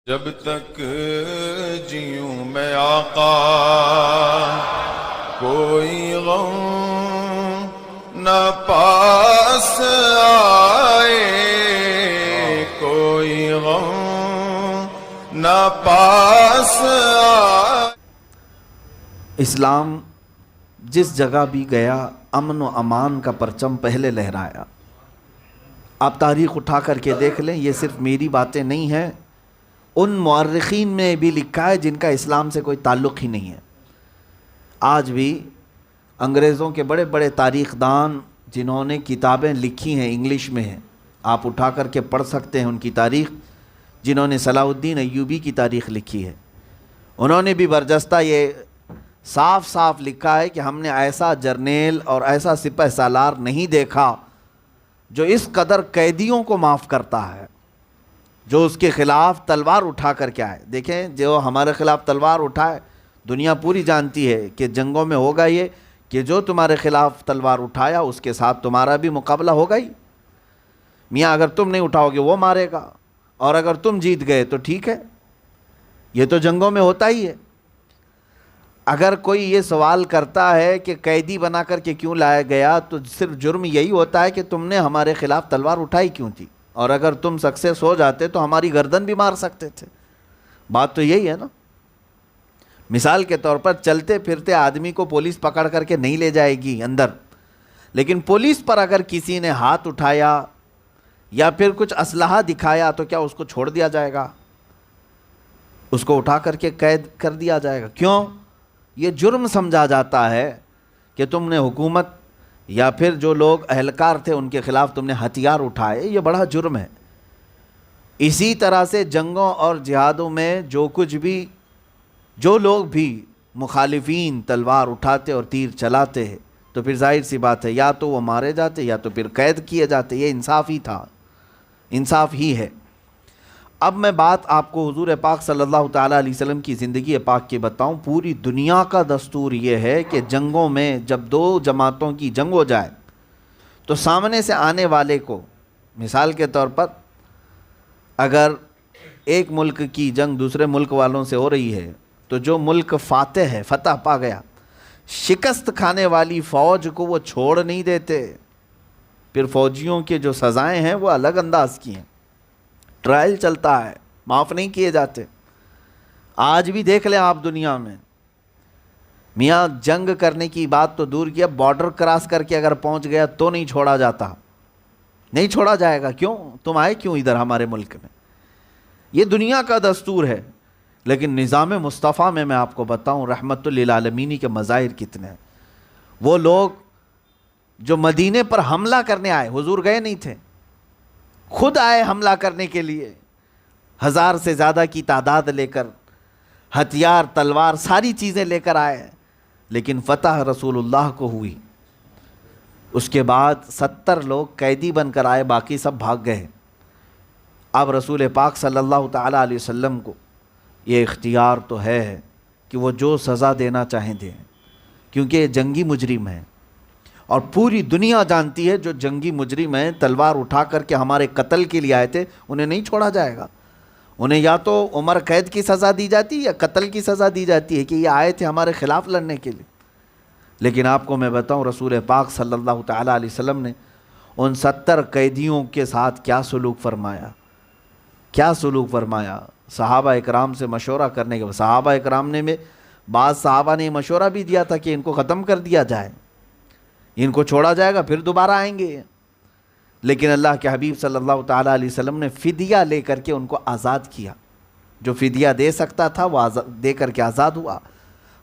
جب تک جیوں میں آقا کوئی غم نہ پاس آئے، کوئی غم نہ پاس آئے۔ اسلام جس جگہ بھی گیا امن و امان کا پرچم پہلے لہرایا۔ آپ تاریخ اٹھا کر کے دیکھ لیں، یہ صرف میری باتیں نہیں ہیں، ان مورخین میں بھی لکھا ہے جن کا اسلام سے کوئی تعلق ہی نہیں ہے۔ آج بھی انگریزوں کے بڑے بڑے تاریخ دان جنہوں نے کتابیں لکھی ہیں انگلش میں ہیں، آپ اٹھا کر کے پڑھ سکتے ہیں ان کی تاریخ۔ جنہوں نے صلاح الدین ایوبی کی تاریخ لکھی ہے، انہوں نے بھی برجستہ یہ صاف صاف لکھا ہے کہ ہم نے ایسا جرنیل اور ایسا سپہ سالار نہیں دیکھا جو اس قدر قیدیوں کو معاف کرتا ہے، جو اس کے خلاف تلوار اٹھا کر کے آئے۔ دیکھیں، جو ہمارے خلاف تلوار اٹھائے، دنیا پوری جانتی ہے کہ جنگوں میں ہوگا یہ کہ جو تمہارے خلاف تلوار اٹھایا اس کے ساتھ تمہارا بھی مقابلہ ہوگا ہی۔ میاں اگر تم نہیں اٹھاؤ گے وہ مارے گا، اور اگر تم جیت گئے تو ٹھیک ہے، یہ تو جنگوں میں ہوتا ہی ہے۔ اگر کوئی یہ سوال کرتا ہے کہ قیدی بنا کر کے کیوں لایا گیا، تو صرف جرم یہی ہوتا ہے کہ تم نے ہمارے خلاف تلوار اٹھائی کیوں تھی، اور اگر تم سکسیس ہو جاتے تو ہماری گردن بھی مار سکتے تھے۔ بات تو یہی ہے نا۔ مثال کے طور پر چلتے پھرتے آدمی کو پولیس پکڑ کر کے نہیں لے جائے گی اندر، لیکن پولیس پر اگر کسی نے ہاتھ اٹھایا یا پھر کچھ اسلحہ دکھایا تو کیا اس کو چھوڑ دیا جائے گا؟ اس کو اٹھا کر کے قید کر دیا جائے گا۔ کیوں؟ یہ جرم سمجھا جاتا ہے کہ تم نے حکومت یا پھر جو لوگ اہلکار تھے ان کے خلاف تم نے ہتھیار اٹھائے، یہ بڑا جرم ہے۔ اسی طرح سے جنگوں اور جہادوں میں جو لوگ بھی مخالفین تلوار اٹھاتے اور تیر چلاتے ہیں تو پھر ظاہر سی بات ہے یا تو وہ مارے جاتے یا تو پھر قید کیے جاتے۔ یہ انصاف ہی تھا، انصاف ہی ہے۔ اب میں بات آپ کو حضور پاک صلی اللہ تعالیٰ علیہ وسلم کی زندگی پاک کی بتاؤں۔ پوری دنیا کا دستور یہ ہے کہ جنگوں میں جب دو جماعتوں کی جنگ ہو جائے تو سامنے سے آنے والے کو، مثال کے طور پر اگر ایک ملک کی جنگ دوسرے ملک والوں سے ہو رہی ہے تو جو ملک فاتح ہے، فتح پا گیا، شکست کھانے والی فوج کو وہ چھوڑ نہیں دیتے۔ پھر فوجیوں کے جو سزائیں ہیں وہ الگ انداز کی ہیں، ٹرائل چلتا ہے، معاف نہیں کیے جاتے۔ آج بھی دیکھ لیں آپ دنیا میں، میاں جنگ کرنے کی بات تو دور کیا، بارڈر کراس کر کے اگر پہنچ گیا تو نہیں چھوڑا جاتا، نہیں چھوڑا جائے گا۔ کیوں؟ تم آئے کیوں ادھر ہمارے ملک میں؟ یہ دنیا کا دستور ہے۔ لیکن نظام مصطفیٰ میں آپ کو بتاؤں رحمت للعالمین کے مظاہر کتنے ہیں۔ وہ لوگ جو مدینے پر حملہ کرنے آئے، حضور گئے نہیں تھے، خود آئے حملہ کرنے کے لیے، 1000 سے زیادہ کی تعداد لے کر، ہتھیار، تلوار، ساری چیزیں لے کر آئے، لیکن فتح رسول اللہ کو ہوئی۔ اس کے بعد 70 لوگ قیدی بن کر آئے، باقی سب بھاگ گئے۔ اب رسول پاک صلی اللہ تعالیٰ علیہ وسلم کو یہ اختیار تو ہے کہ وہ جو سزا دینا چاہیں دیں، کیونکہ یہ جنگی مجرم ہیں، اور پوری دنیا جانتی ہے جو جنگی مجرم ہیں، تلوار اٹھا کر کے ہمارے قتل کے لیے آئے تھے، انہیں نہیں چھوڑا جائے گا۔ انہیں یا تو عمر قید کی سزا دی جاتی ہے یا قتل کی سزا دی جاتی ہے کہ یہ آئے تھے ہمارے خلاف لڑنے کے لیے۔ لیکن آپ کو میں بتاؤں رسول پاک صلی اللہ تعالیٰ علیہ وسلم نے ان 70 قیدیوں کے ساتھ کیا سلوک فرمایا، کیا سلوک فرمایا۔ صحابہ اکرام سے مشورہ کرنے کے بعد، صحابہ اکرام نے میں بعض صحابہ نے مشورہ بھی دیا تھا کہ ان کو ختم کر دیا جائے، ان کو چھوڑا جائے گا پھر دوبارہ آئیں گے، لیکن اللہ کے حبیب صلی اللہ تعالیٰ علیہ وسلم نے فدیہ لے کر کے ان کو آزاد کیا۔ جو فدیہ دے سکتا تھا وہ دے کر کے آزاد ہوا۔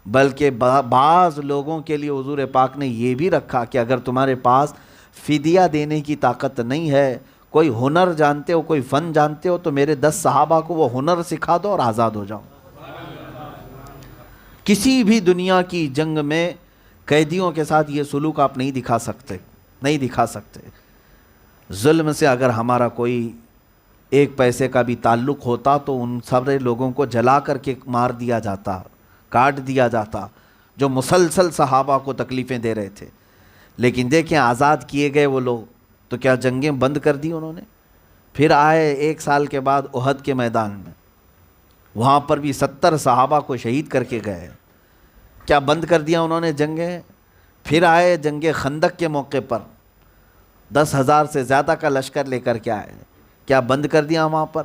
بلکہ بعض لوگوں کے لیے حضور پاک نے یہ بھی رکھا کہ اگر تمہارے پاس فدیہ دینے کی طاقت نہیں ہے، کوئی ہنر جانتے ہو، کوئی فن جانتے ہو، تو میرے 10 صحابہ کو وہ ہنر سکھا دو اور آزاد ہو جاؤ۔ کسی بھی دنیا کی جنگ میں قیدیوں کے ساتھ یہ سلوک آپ نہیں دکھا سکتے، نہیں دکھا سکتے۔ ظلم سے اگر ہمارا کوئی ایک پیسے کا بھی تعلق ہوتا تو ان سارے لوگوں کو جلا کر کے مار دیا جاتا، کاٹ دیا جاتا، جو مسلسل صحابہ کو تکلیفیں دے رہے تھے۔ لیکن دیکھیں آزاد کیے گئے وہ لوگ تو کیا جنگیں بند کر دی انہوں نے؟ پھر آئے 1 سال کے بعد احد کے میدان میں، وہاں پر بھی 70 صحابہ کو شہید کر کے گئے. کیا بند کر دیا انہوں نے جنگیں؟ پھر آئے جنگ خندق کے موقع پر 10,000 سے زیادہ کا لشکر لے کر کے آئے. کیا بند کر دیا وہاں پر؟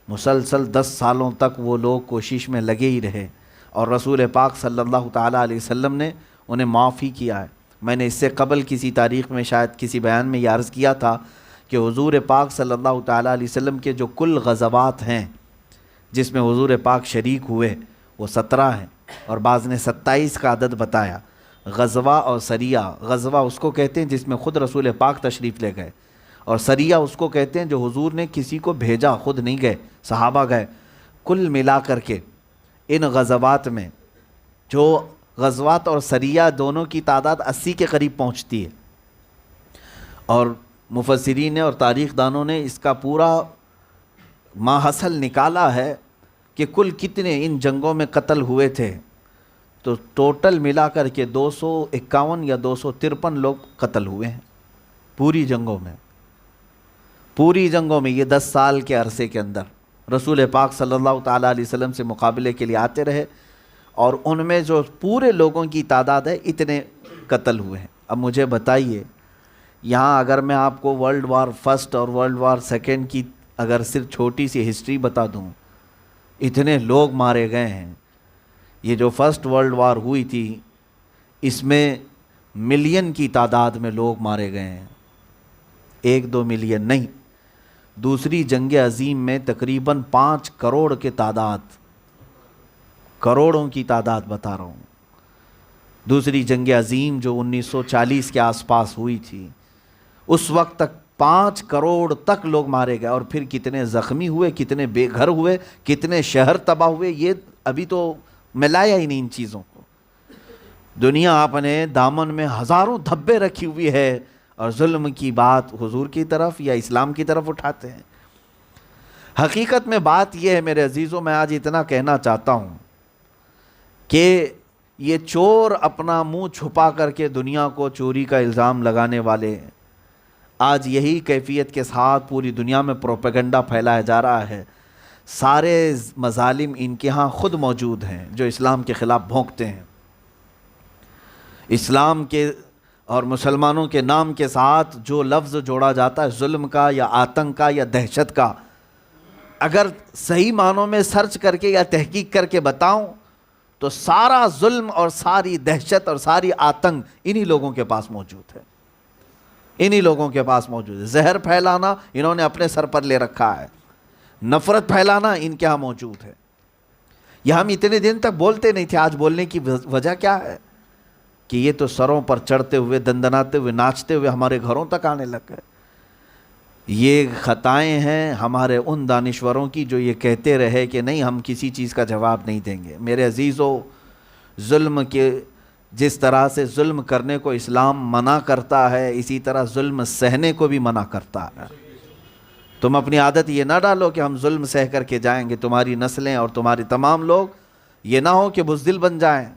مسلسل 10 سالوں تک وہ لوگ کوشش میں لگے ہی رہے، اور رسول پاک صلی اللہ تعالیٰ علیہ وسلم نے انہیں معاف ہی کیا ہے. میں نے اس سے قبل کسی تاریخ میں شاید کسی بیان میں یہ عرض کیا تھا کہ حضور پاک صلی اللہ تعالیٰ علیہ وسلم کے جو کل غزوات ہیں جس میں حضور پاک شریک ہوئے وہ 17 ہیں، اور بعض نے 27 کا عدد بتایا. غزوہ اور سریہ، غزوہ اس کو کہتے ہیں جس میں خود رسول پاک تشریف لے گئے، اور سریہ اس کو کہتے ہیں جو حضور نے کسی کو بھیجا، خود نہیں گئے، صحابہ گئے. کل ملا کر کے ان غزوات میں جو غزوات اور سریہ دونوں کی تعداد 80 کے قریب پہنچتی ہے، اور مفسرین نے اور تاریخ دانوں نے اس کا پورا ماحصل نکالا ہے کہ کل کتنے ان جنگوں میں قتل ہوئے تھے. تو ٹوٹل ملا کر کے 251 یا 253 لوگ قتل ہوئے ہیں پوری جنگوں میں. پوری جنگوں میں یہ 10 سال کے عرصے کے اندر رسول پاک صلی اللہ تعالیٰ علیہ وسلم سے مقابلے کے لیے آتے رہے، اور ان میں جو پورے لوگوں کی تعداد ہے اتنے قتل ہوئے ہیں. اب مجھے بتائیے، یہاں اگر میں آپ کو ورلڈ وار فرسٹ اور ورلڈ وار سیکنڈ کی اگر صرف چھوٹی سی ہسٹری بتا دوں، اتنے لوگ مارے گئے ہیں. یہ جو فرسٹ ورلڈ وار ہوئی تھی اس میں ملین کی تعداد میں لوگ مارے گئے ہیں، 1-2 ملین نہیں. دوسری جنگ عظیم میں تقریباً 5 کروڑ کے تعداد، کروڑوں کی تعداد بتا رہا ہوں. دوسری جنگ عظیم جو 1940 کے آس پاس ہوئی تھی، اس وقت تک 5 کروڑ تک لوگ مارے گئے، اور پھر کتنے زخمی ہوئے، کتنے بے گھر ہوئے، کتنے شہر تباہ ہوئے، یہ ابھی تو ملایا ہی نہیں ان چیزوں کو. دنیا آپ نے دامن میں ہزاروں دھبے رکھی ہوئی ہے، اور ظلم کی بات حضور کی طرف یا اسلام کی طرف اٹھاتے ہیں. حقیقت میں بات یہ ہے میرے عزیزوں، میں آج اتنا کہنا چاہتا ہوں کہ یہ چور اپنا منہ چھپا کر کے دنیا کو چوری کا الزام لگانے والے، آج یہی کیفیت کے ساتھ پوری دنیا میں پروپیگنڈا پھیلایا جا رہا ہے. سارے مظالم ان کے ہاں خود موجود ہیں جو اسلام کے خلاف بھونکتے ہیں. اسلام کے اور مسلمانوں کے نام کے ساتھ جو لفظ جوڑا جاتا ہے ظلم کا یا آتنک کا یا دہشت کا، اگر صحیح معنوں میں سرچ کر کے یا تحقیق کر کے بتاؤں تو سارا ظلم اور ساری دہشت اور ساری آتنک انہی لوگوں کے پاس موجود ہے، انہی لوگوں کے پاس موجود ہے. زہر پھیلانا انہوں نے اپنے سر پر لے رکھا ہے، نفرت پھیلانا ان کے ہاں موجود ہے. یہ ہم اتنے دن تک بولتے نہیں تھے، آج بولنے کی وجہ کیا ہے کہ یہ تو سروں پر چڑھتے ہوئے، دندناتے ہوئے، ناچتے ہوئے ہمارے گھروں تک آنے لگ گئے. یہ خطائیں ہیں ہمارے ان دانشوروں کی جو یہ کہتے رہے کہ نہیں ہم کسی چیز کا جواب نہیں دیں گے. میرے عزیزو، ظلم کے جس طرح سے ظلم کرنے کو اسلام منع کرتا ہے، اسی طرح ظلم سہنے کو بھی منع کرتا ہے. تم اپنی عادت یہ نہ ڈالو کہ ہم ظلم سہ کر کے جائیں گے، تمہاری نسلیں اور تمہاری تمام لوگ یہ نہ ہو کہ بزدل بن جائیں.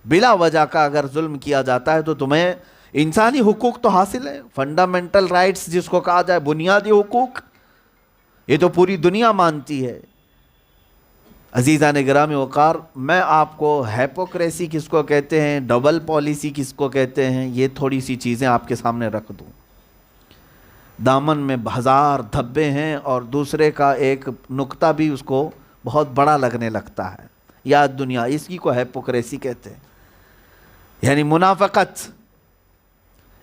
بلا وجہ کا اگر ظلم کیا جاتا ہے تو تمہیں انسانی حقوق تو حاصل ہے، فنڈامنٹل رائٹس جس کو کہا جائے، بنیادی حقوق، یہ تو پوری دنیا مانتی ہے. عزیزان گرامی وقار، میں آپ کو ہیپوکریسی کس کو کہتے ہیں، ڈبل پالیسی کس کو کہتے ہیں، یہ تھوڑی سی چیزیں آپ کے سامنے رکھ دوں. دامن میں 1000 دھبے ہیں، اور دوسرے کا ایک نقطہ بھی اس کو بہت بڑا لگنے لگتا ہے. یاد دنیا، اس کی کو ہیپوکریسی کہتے ہیں، یعنی منافقت.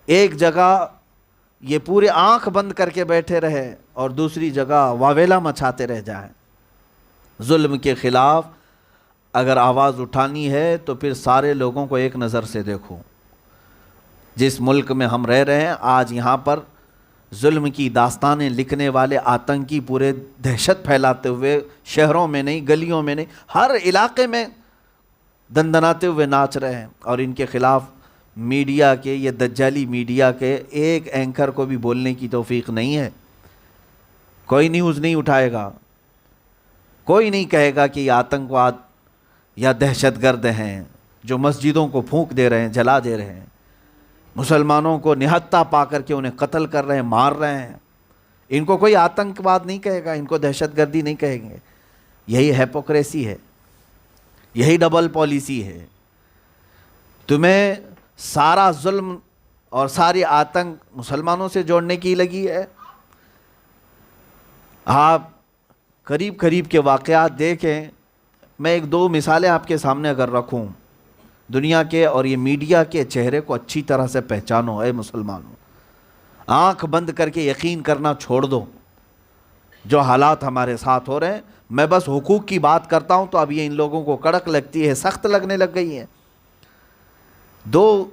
ایک جگہ یہ پورے آنکھ بند کر کے بیٹھے رہے اور دوسری جگہ واویلا مچاتے رہ جائیں. ظلم کے خلاف اگر آواز اٹھانی ہے تو پھر سارے لوگوں کو ایک نظر سے دیکھو. جس ملک میں ہم رہ رہے ہیں آج، یہاں پر ظلم کی داستانیں لکھنے والے آتنکی پورے دہشت پھیلاتے ہوئے شہروں میں نہیں، گلیوں میں نہیں، ہر علاقے میں دندناتے ہوئے ناچ رہے ہیں. اور ان کے خلاف میڈیا کے، یہ دجالی میڈیا کے ایک اینکر کو بھی بولنے کی توفیق نہیں ہے. کوئی نیوز نہیں اٹھائے گا، کوئی نہیں کہے گا کہ یہ آتنکواد یا دہشت گرد ہیں جو مسجدوں کو پھونک دے رہے ہیں، جلا دے رہے ہیں، مسلمانوں کو نہتہ پا کر کے انہیں قتل کر رہے ہیں، مار رہے ہیں. ان کو کوئی آتنکواد نہیں کہے گا، ان کو دہشت گردی نہیں کہیں گے. یہی ہیپوکریسی ہے، یہی ڈبل پالیسی ہے۔ تمہیں سارا ظلم اور ساری آتنک مسلمانوں سے جوڑنے کی لگی ہے۔ آپ قریب قریب کے واقعات دیکھیں، میں ایک دو مثالیں آپ کے سامنے اگر رکھوں دنیا کے، اور یہ میڈیا کے چہرے کو اچھی طرح سے پہچانو اے مسلمانوں، آنکھ بند کر کے یقین کرنا چھوڑ دو جو حالات ہمارے ساتھ ہو رہے ہیں۔ میں بس حقوق کی بات کرتا ہوں تو اب یہ ان لوگوں کو کڑک لگتی ہے، سخت لگنے لگ گئی ہے۔ دو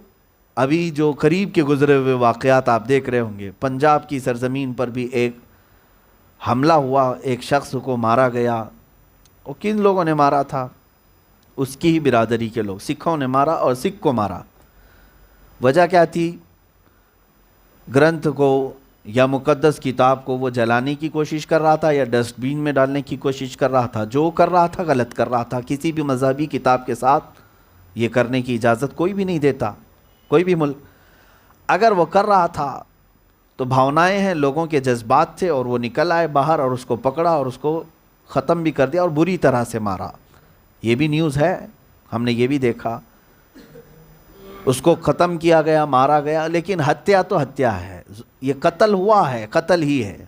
ابھی جو قریب کے گزرے ہوئے واقعات آپ دیکھ رہے ہوں گے، پنجاب کی سرزمین پر بھی ایک حملہ ہوا، ایک شخص کو مارا گیا۔ وہ کن لوگوں نے مارا تھا؟ اس کی ہی برادری کے لوگ، سکھوں نے مارا، اور سکھ کو مارا۔ وجہ کیا تھی؟ گرنتھ کو یا مقدس کتاب کو وہ جلانے کی کوشش کر رہا تھا یا ڈسٹ بین میں ڈالنے کی کوشش کر رہا تھا۔ جو کر رہا تھا غلط کر رہا تھا۔ کسی بھی مذہبی کتاب کے ساتھ یہ کرنے کی اجازت کوئی بھی نہیں دیتا، کوئی بھی ملک۔ اگر وہ کر رہا تھا تو بھاونائیں ہیں، لوگوں کے جذبات تھے، اور وہ نکل آئے باہر اور اس کو پکڑا اور اس کو ختم بھی کر دیا اور بری طرح سے مارا۔ یہ بھی نیوز ہے، ہم نے یہ بھی دیکھا، اس کو ختم کیا گیا، مارا گیا۔ لیکن ہتیا تو ہتیا ہے، یہ قتل ہوا ہے، قتل ہی ہے۔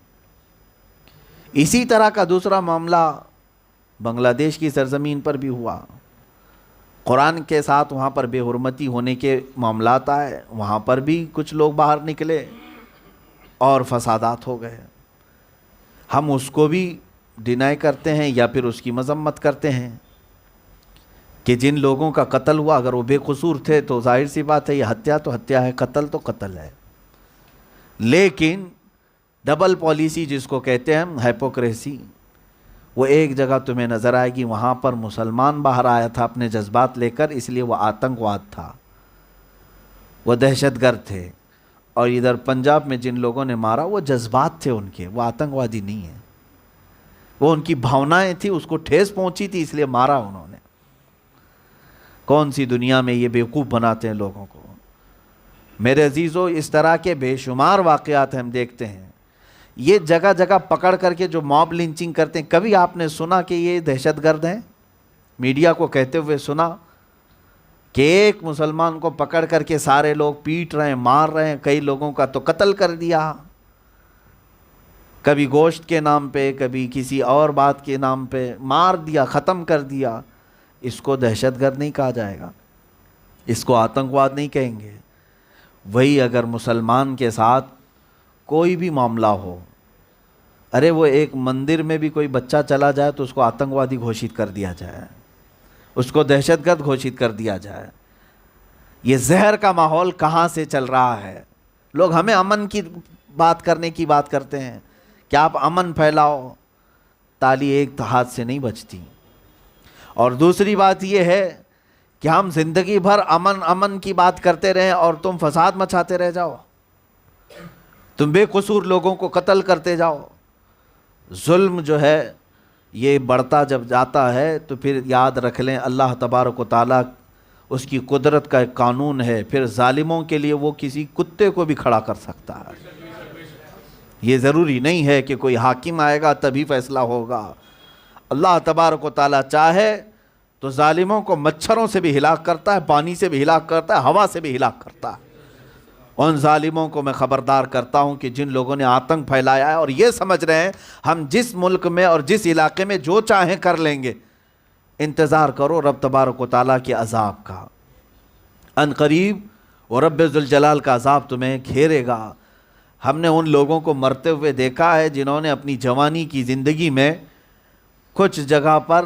اسی طرح کا دوسرا معاملہ بنگلہ دیش کی سرزمین پر بھی ہوا۔ قرآن کے ساتھ وہاں پر بے حرمتی ہونے کے معاملات آئے، وہاں پر بھی کچھ لوگ باہر نکلے اور فسادات ہو گئے۔ ہم اس کو بھی ڈینائی کرتے ہیں یا پھر اس کی مذمت کرتے ہیں کہ جن لوگوں کا قتل ہوا اگر وہ بے قصور تھے تو ظاہر سی بات ہے یہ ہتیا تو ہتیا ہے، قتل تو قتل ہے۔ لیکن ڈبل پالیسی جس کو کہتے ہیں ہیپوکریسی، وہ ایک جگہ تمہیں نظر آئے گی، وہاں پر مسلمان باہر آیا تھا اپنے جذبات لے کر، اس لیے وہ آتنکواد تھا، وہ دہشت گرد تھے۔ اور ادھر پنجاب میں جن لوگوں نے مارا وہ جذبات تھے ان کے، وہ آتنکوادی نہیں ہیں، وہ ان کی بھاونائیں تھیں، اس کو ٹھیس پہنچی تھی اس لیے مارا انہوں نے۔ کون سی دنیا میں یہ بیوقوف بناتے ہیں لوگوں کو۔ میرے عزیزو، اس طرح کے بے شمار واقعات ہم دیکھتے ہیں۔ یہ جگہ جگہ پکڑ کر کے جو موب لنچنگ کرتے ہیں، کبھی آپ نے سنا کہ یہ دہشت گرد ہیں؟ میڈیا کو کہتے ہوئے سنا کہ ایک مسلمان کو پکڑ کر کے سارے لوگ پیٹ رہے ہیں، مار رہے ہیں، کئی لوگوں کا تو قتل کر دیا، کبھی گوشت کے نام پہ، کبھی کسی اور بات کے نام پہ مار دیا، ختم کر دیا۔ اس کو دہشت گرد نہیں کہا جائے گا، اس کو آتنکواد نہیں کہیں گے۔ وہی اگر مسلمان کے ساتھ کوئی بھی معاملہ ہو، ارے وہ ایک مندر میں بھی کوئی بچہ چلا جائے تو اس کو آتنکوادی گھوشت کر دیا جائے، اس کو دہشت گرد گھوشت کر دیا جائے۔ یہ زہر کا ماحول کہاں سے چل رہا ہے؟ لوگ ہمیں امن کی بات کرنے کی بات کرتے ہیں کہ آپ امن پھیلاؤ، تالی ایک ہاتھ سے نہیں بجتی۔ اور دوسری بات یہ ہے کہ ہم زندگی بھر امن کی بات کرتے رہیں اور تم فساد مچاتے رہ جاؤ، تم بے قصور لوگوں کو قتل کرتے جاؤ۔ ظلم جو ہے یہ بڑھتا جب جاتا ہے تو پھر یاد رکھ لیں اللہ تبارک و تعالیٰ اس کی قدرت کا ایک قانون ہے، پھر ظالموں کے لیے وہ کسی کتے کو بھی کھڑا کر سکتا ہے۔ یہ ضروری نہیں ہے کہ کوئی حاکم آئے گا تبھی فیصلہ ہوگا۔ اللہ تبارک و تعالیٰ چاہے تو ظالموں کو مچھروں سے بھی ہلاک کرتا ہے، پانی سے بھی ہلاک کرتا ہے، ہوا سے بھی ہلاک کرتا ہے۔ ان ظالموں کو میں خبردار کرتا ہوں کہ جن لوگوں نے آتنک پھیلایا ہے اور یہ سمجھ رہے ہیں ہم جس ملک میں اور جس علاقے میں جو چاہیں کر لیں گے، انتظار کرو رب تبارک و تعالیٰ کے عذاب کا۔ ان قریب اور رب ذوالجلال کا عذاب تمہیں گھیرے گا۔ ہم نے ان لوگوں کو مرتے ہوئے دیکھا ہے جنہوں نے اپنی جوانی کی زندگی میں کچھ جگہ پر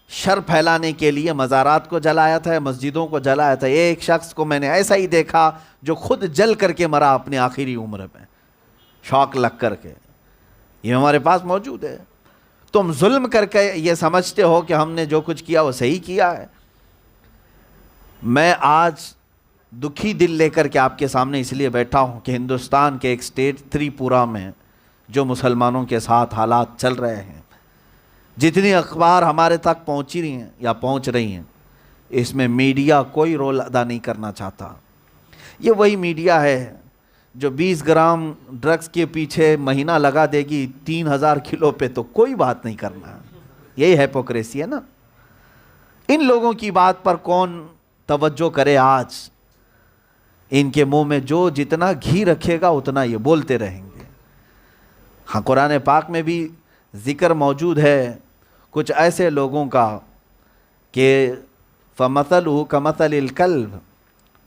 شر پھیلانے کے لیے مزارات کو جلایا تھا، مسجدوں کو جلایا تھا۔ ایک شخص کو میں نے ایسا ہی دیکھا جو خود جل کر کے مرا اپنی آخری عمر میں، شوق لگ کر کے۔ یہ ہمارے پاس موجود ہے۔ تم ظلم کر کے یہ سمجھتے ہو کہ ہم نے جو کچھ کیا وہ صحیح کیا ہے۔ میں آج دکھی دل لے کر کے آپ کے سامنے اس لیے بیٹھا ہوں کہ ہندوستان کے ایک اسٹیٹ تریپورہ میں جو مسلمانوں کے ساتھ حالات چل رہے ہیں، جتنی اخبار ہمارے تک پہنچی رہی ہیں یا پہنچ رہی ہیں، اس میں میڈیا کوئی رول ادا نہیں کرنا چاہتا۔ یہ وہی میڈیا ہے جو 20 گرام ڈرگز کے پیچھے مہینہ لگا دے گی 3000 کلو پہ، تو کوئی بات نہیں کرنا ہے۔ یہی ہیپوکریسی ہے نا. ان لوگوں کی بات پر کون توجہ کرے؟ آج ان کے منہ میں جو جتنا گھی رکھے گا اتنا یہ بولتے رہیں گے. ہاں قرآن پاک میں بھی ذکر موجود ہے کچھ ایسے لوگوں کا کہ فَمَثَلُهُ كَمَثَلِ الْكَلْبِ،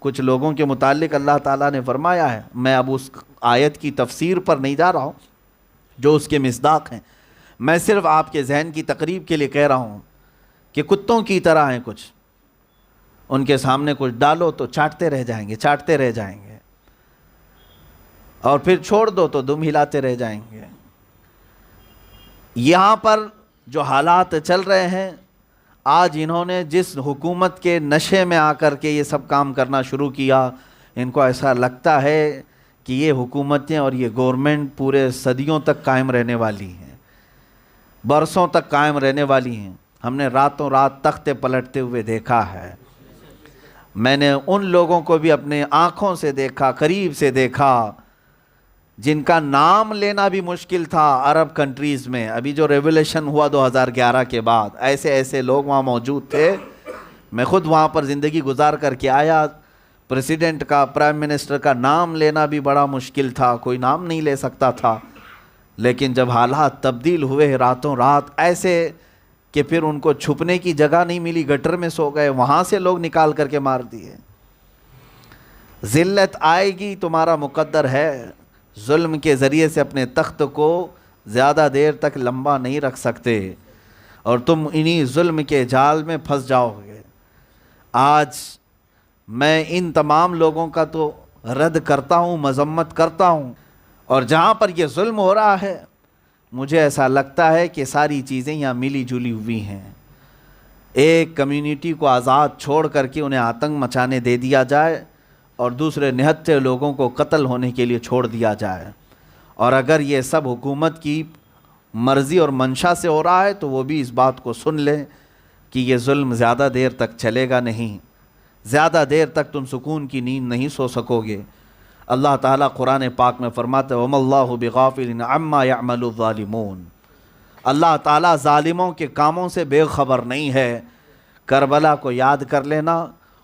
کچھ لوگوں کے متعلق اللہ تعالیٰ نے فرمایا ہے. میں اب اس آیت کی تفسیر پر نہیں جا رہا ہوں جو اس کے مصداق ہیں، میں صرف آپ کے ذہن کی تقریب کے لیے کہہ رہا ہوں کہ کتوں کی طرح ہیں کچھ. ان کے سامنے کچھ ڈالو تو چاٹتے رہ جائیں گے، چاٹتے رہ جائیں گے، اور پھر چھوڑ دو تو دم ہلاتے رہ جائیں گے. یہاں پر جو حالات چل رہے ہیں، آج انہوں نے جس حکومت کے نشے میں آ کر کے یہ سب کام کرنا شروع کیا، ان کو ایسا لگتا ہے کہ یہ حکومتیں اور یہ گورنمنٹ پورے صدیوں تک قائم رہنے والی ہیں، برسوں تک قائم رہنے والی ہیں. ہم نے راتوں رات تختے پلٹتے ہوئے دیکھا ہے. میں نے ان لوگوں کو بھی اپنے آنکھوں سے دیکھا، قریب سے دیکھا، جن کا نام لینا بھی مشکل تھا عرب کنٹریز میں. ابھی جو ریولیوشن ہوا 2011 کے بعد، ایسے ایسے لوگ وہاں موجود تھے. میں خود وہاں پر زندگی گزار کر کے آیا. پریسیڈنٹ کا، پرائم منسٹر کا نام لینا بھی بڑا مشکل تھا، کوئی نام نہیں لے سکتا تھا. لیکن جب حالات تبدیل ہوئے راتوں رات ایسے کہ پھر ان کو چھپنے کی جگہ نہیں ملی، گٹر میں سو گئے، وہاں سے لوگ نکال کر کے مار دیے. ذلت آئے گی، تمہارا مقدر ہے. ظلم کے ذریعے سے اپنے تخت کو زیادہ دیر تک لمبا نہیں رکھ سکتے، اور تم انہی ظلم کے جال میں پھنس جاؤ گے. آج میں ان تمام لوگوں کا تو رد کرتا ہوں، مذمت کرتا ہوں، اور جہاں پر یہ ظلم ہو رہا ہے مجھے ایسا لگتا ہے کہ ساری چیزیں یہاں ملی جلی ہوئی ہیں. ایک کمیونٹی کو آزاد چھوڑ کر کے انہیں آتنک مچانے دے دیا جائے، اور دوسرے 79 لوگوں کو قتل ہونے کے لیے چھوڑ دیا جائے. اور اگر یہ سب حکومت کی مرضی اور منشا سے ہو رہا ہے تو وہ بھی اس بات کو سن لیں کہ یہ ظلم زیادہ دیر تک چلے گا نہیں، زیادہ دیر تک تم سکون کی نیند نہیں سو سکو گے. اللہ تعالیٰ قرآن پاک میں فرماتے ہیں وَمَا اللَّهُ بِغَافِلٍ عَمَّا يَعْمَلُ الظَّالِمُونَ. اللہ تعالیٰ ظالموں کے کاموں سے بے خبر نہیں ہے. کربلا کو یاد کر لینا،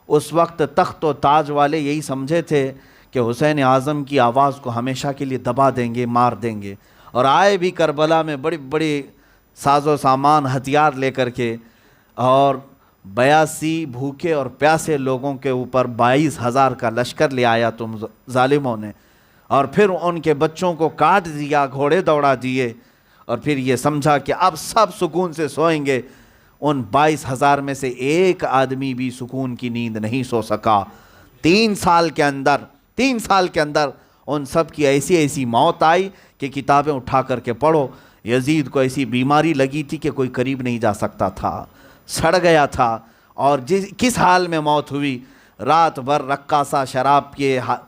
اس وقت تخت و تاج والے یہی سمجھے تھے کہ حسین اعظم کی آواز کو ہمیشہ کے لیے دبا دیں گے، مار دیں گے، اور آئے بھی کربلا میں بڑی بڑی ساز و سامان ہتھیار لے کر کے، اور 82 بھوکے اور پیاسے لوگوں کے اوپر 22,000 کا لشکر لے آیا تم ظالموں نے، اور پھر ان کے بچوں کو کاٹ دیا، گھوڑے دوڑا دیے، اور پھر یہ سمجھا کہ اب سب سکون سے سوئیں گے. ان 22,000 میں سے ایک آدمی بھی سکون کی نیند نہیں سو سکا. 3 سال کے اندر ان سب کی ایسی ایسی موت آئی کہ کتابیں اٹھا کر کے پڑھو. یزید کو ایسی بیماری لگی تھی کہ کوئی قریب نہیں جا سکتا تھا، سڑ گیا تھا. اور کس حال میں موت ہوئی؟ رات بھر رقاصہ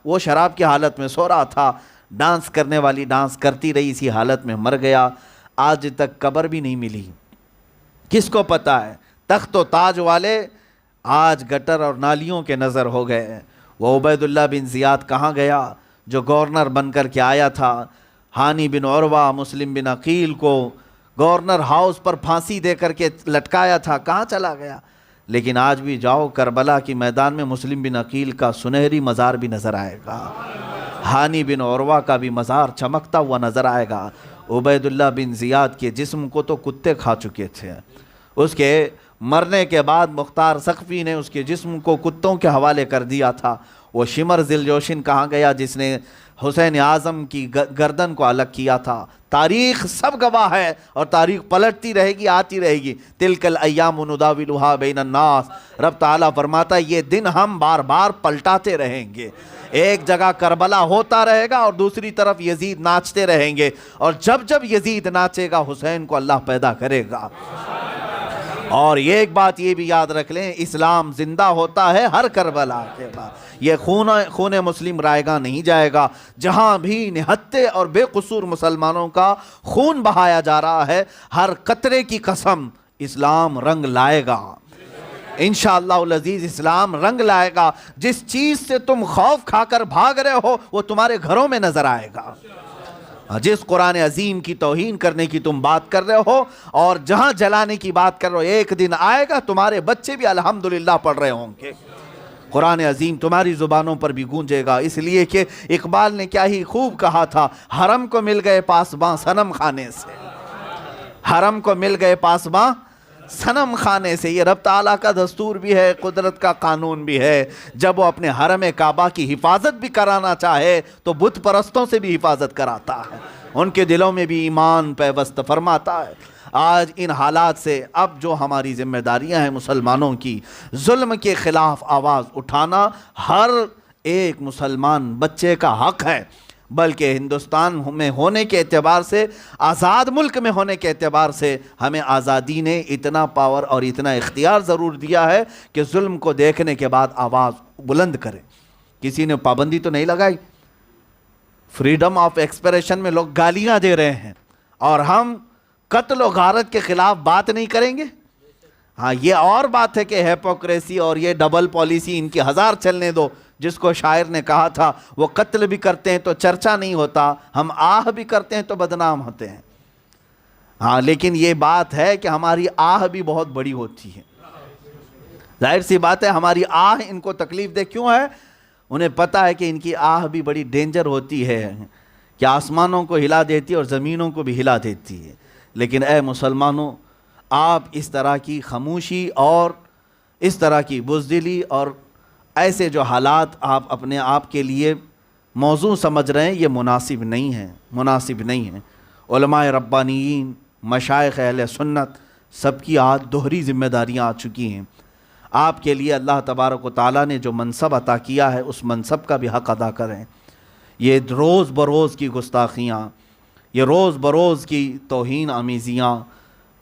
وہ شراب کی حالت میں سو رہا تھا، ڈانس کرنے والی ڈانس کرتی رہی، اسی حالت میں مر گیا. آج تک قبر بھی نہیں ملی. کس کو پتہ ہے؟ تخت و تاج والے آج گٹر اور نالیوں کے نظر ہو گئے. وہ عبید اللہ بن زیاد کہاں گیا جو گورنر بن کر کے آیا تھا؟ ہانی بن عروہ، مسلم بن عقیل کو گورنر ہاؤس پر پھانسی دے کر کے لٹکایا تھا، کہاں چلا گیا؟ لیکن آج بھی جاؤ کربلا کی میدان میں مسلم بن عقیل کا سنہری مزار بھی نظر آئے گا، ہانی بن عروہ کا بھی مزار چمکتا ہوا نظر آئے گا. عبید اللہ بن زیاد کے جسم کو تو کتے کھا چکے تھے. اس کے مرنے کے بعد مختار ثقفی نے اس کے جسم کو کتوں کے حوالے کر دیا تھا. وہ شمر ذی الجوشن کہاں گیا جس نے حسین اعظم کی گردن کو الگ کیا تھا؟ تاریخ سب گواہ ہے، اور تاریخ پلٹتی رہے گی، آتی رہے گی. تلک الایام نداولھا بین الناس. رب تعالیٰ فرماتا ہے یہ دن ہم بار بار پلٹاتے رہیں گے. ایک جگہ کربلا ہوتا رہے گا اور دوسری طرف یزید ناچتے رہیں گے، اور جب جب یزید ناچے گا حسین کو اللہ پیدا کرے گا. اور ایک بات یہ بھی یاد رکھ لیں، اسلام زندہ ہوتا ہے ہر کربلا کے بعد. یہ خون مسلم رائے گا نہیں جائے گا. جہاں بھی نہتے اور بے قصور مسلمانوں کا خون بہایا جا رہا ہے، ہر قطرے کی قسم اسلام رنگ لائے گا. انشاءاللہ العزیز اسلام رنگ لائے گا. جس چیز سے تم خوف کھا کر بھاگ رہے ہو وہ تمہارے گھروں میں نظر آئے گا. جس قرآن عظیم کی توہین کرنے کی تم بات کر رہے ہو اور جہاں جلانے کی بات کر رہے ہو، ایک دن آئے گا تمہارے بچے بھی الحمدللہ پڑھ رہے ہوں گے، قرآن عظیم تمہاری زبانوں پر بھی گونجے گا، اس لیے کہ اقبال نے کیا ہی خوب کہا تھا، حرم کو مل گئے پاسباں صنم خانے سے، حرم کو مل گئے پاسباں صنم خانے سے۔ یہ رب تعالیٰ کا دستور بھی ہے، قدرت کا قانون بھی ہے، جب وہ اپنے حرم کعبہ کی حفاظت بھی کرانا چاہے تو بت پرستوں سے بھی حفاظت کراتا ہے، ان کے دلوں میں بھی ایمان پیوست فرماتا ہے۔ آج ان حالات سے اب جو ہماری ذمہ داریاں ہیں مسلمانوں کی، ظلم کے خلاف آواز اٹھانا ہر ایک مسلمان بچے کا حق ہے، بلکہ ہندوستان میں ہونے کے اعتبار سے، آزاد ملک میں ہونے کے اعتبار سے ہمیں آزادی نے اتنا پاور اور اتنا اختیار ضرور دیا ہے کہ ظلم کو دیکھنے کے بعد آواز بلند کرے۔ کسی نے پابندی تو نہیں لگائی، فریڈم آف ایکسپریشن میں لوگ گالیاں دے رہے ہیں اور ہم قتل و غارت کے خلاف بات نہیں کریں گے؟ ہاں، یہ اور بات ہے کہ ہیپوکریسی اور یہ ڈبل پالیسی ان کی ہزار چلنے دو، جس کو شاعر نے کہا تھا، وہ قتل بھی کرتے ہیں تو چرچا نہیں ہوتا، ہم آہ بھی کرتے ہیں تو بدنام ہوتے ہیں۔ ہاں، لیکن یہ بات ہے کہ ہماری آہ بھی بہت بڑی ہوتی ہے، ظاہر سی بات ہے، ہماری آہ ان کو تکلیف دے کیوں ہے؟ انہیں پتہ ہے کہ ان کی آہ بھی بڑی ڈینجر ہوتی ہے، کہ آسمانوں کو ہلا دیتی ہے اور زمینوں کو بھی ہلا دیتی ہے۔ لیکن اے مسلمانوں، آپ اس طرح کی خاموشی اور اس طرح کی بزدلی اور ایسے جو حالات آپ اپنے آپ کے لیے موضوع سمجھ رہے ہیں، یہ مناسب نہیں ہیں، مناسب نہیں ہیں۔ علماء ربانیین، مشائخ اہل سنت، سب کی آج دوہری ذمہ داریاں آ چکی ہیں۔ آپ کے لیے اللہ تبارک و تعالیٰ نے جو منصب عطا کیا ہے، اس منصب کا بھی حق ادا کریں۔ یہ روز بروز کی گستاخیاں، یہ روز بروز کی توہین آمیزیاں،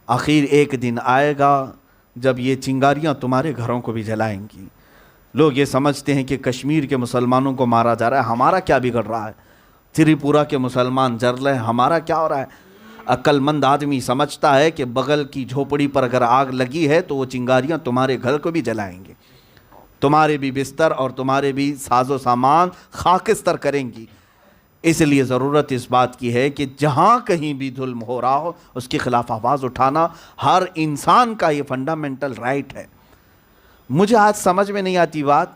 آخر ایک دن آئے گا جب یہ چنگاریاں تمہارے گھروں کو بھی جلائیں گی۔ لوگ یہ سمجھتے ہیں کہ کشمیر کے مسلمانوں کو مارا جا رہا ہے، ہمارا کیا بگڑ رہا ہے؟ تریپورہ کے مسلمان جل رہے ہیں، ہمارا کیا ہو رہا ہے؟ عقل مند آدمی سمجھتا ہے کہ بغل کی جھوپڑی پر اگر آگ لگی ہے تو وہ چنگاریاں تمہارے گھر کو بھی جلائیں گے، تمہارے بھی بستر اور تمہارے بھی ساز و سامان خاکستر کریں گی۔ اس لیے ضرورت اس بات کی ہے کہ جہاں کہیں بھی ظلم ہو رہا ہو، اس کے خلاف آواز اٹھانا ہر انسان کا یہ فنڈامنٹل رائٹ ہے۔ مجھے آج سمجھ میں نہیں آتی بات،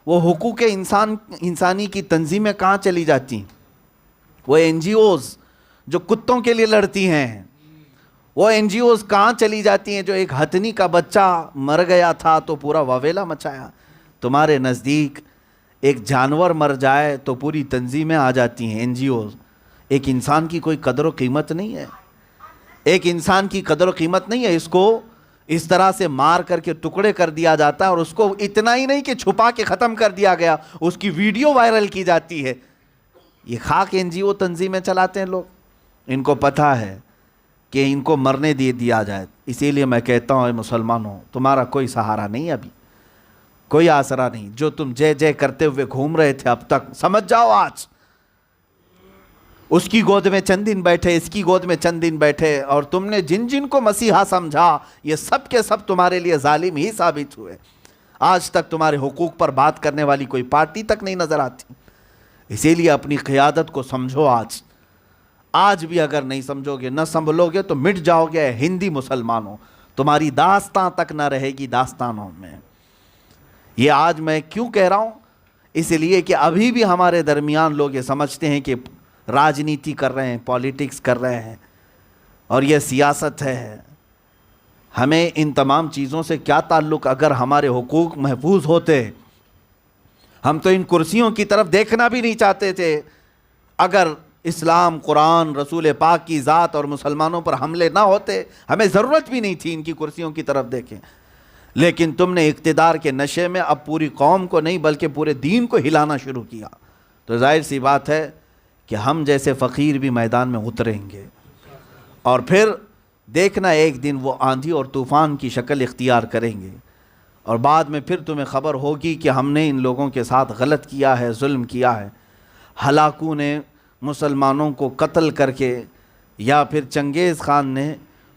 وہ حقوق انسانی کی تنظیمیں کہاں چلی جاتی ہیں؟ وہ این جی اوز جو کتوں کے لیے لڑتی ہیں، وہ این جی اوز کہاں چلی جاتی ہیں جو ایک ہتھنی کا بچہ مر گیا تھا تو پورا واویلا مچایا؟ تمہارے نزدیک ایک جانور مر جائے تو پوری تنظیمیں آ جاتی ہیں، این جی اوز۔ ایک انسان کی کوئی قدر و قیمت نہیں ہے، ایک انسان کی قدر و قیمت نہیں ہے۔ اس کو اس طرح سے مار کر کے ٹکڑے کر دیا جاتا ہے، اور اس کو اتنا ہی نہیں کہ چھپا کے ختم کر دیا گیا، اس کی ویڈیو وائرل کی جاتی ہے۔ یہ خاک این جی او تنظیمیں چلاتے ہیں لوگ، ان کو پتہ ہے کہ ان کو مرنے دیا جائے۔ اسی لیے میں کہتا ہوں اے مسلمانوں، تمہارا کوئی سہارا نہیں، ابھی کوئی آسرا نہیں۔ جو تم جے جے کرتے ہوئے گھوم رہے تھے اب تک، سمجھ جاؤ آج اس کی گود میں چند دن بیٹھے، اس کی گود میں چند دن بیٹھے، اور تم نے جن جن کو مسیحا سمجھا، یہ سب کے سب تمہارے لیے ظالم ہی ثابت ہوئے۔ آج تک تمہارے حقوق پر بات کرنے والی کوئی پارٹی تک نہیں نظر آتی۔ اسی لیے اپنی قیادت کو سمجھو۔ آج بھی اگر نہیں سمجھو گے، نہ سنبھلو گے تو مٹ جاؤ گے ہندی مسلمانوں، تمہاری داستان تک نہ رہے گی داستانوں میں۔ یہ آج میں کیوں کہہ رہا ہوں؟ اس لیے کہ ابھی بھی ہمارے درمیان لوگ یہ سمجھتے ہیں کہ راجنیتی کر رہے ہیں، پالیٹکس کر رہے ہیں، اور یہ سیاست ہے۔ ہمیں ان تمام چیزوں سے کیا تعلق؟ اگر ہمارے حقوق محفوظ ہوتے، ہم تو ان کرسیوں کی طرف دیکھنا بھی نہیں چاہتے تھے۔ اگر اسلام، قرآن، رسول پاک کی ذات اور مسلمانوں پر حملے نہ ہوتے، ہمیں ضرورت بھی نہیں تھی ان کی کرسیوں کی طرف دیکھیں۔ لیکن تم نے اقتدار کے نشے میں اب پوری قوم کو نہیں بلکہ پورے دین کو ہلانا شروع کیا، تو ظاہر سی بات ہے کہ ہم جیسے فقیر بھی میدان میں اتریں گے، اور پھر دیکھنا ایک دن وہ آندھی اور طوفان کی شکل اختیار کریں گے، اور بعد میں پھر تمہیں خبر ہوگی کہ ہم نے ان لوگوں کے ساتھ غلط کیا ہے، ظلم کیا ہے۔ ہلاکو نے مسلمانوں کو قتل کر کے، یا پھر چنگیز خان نے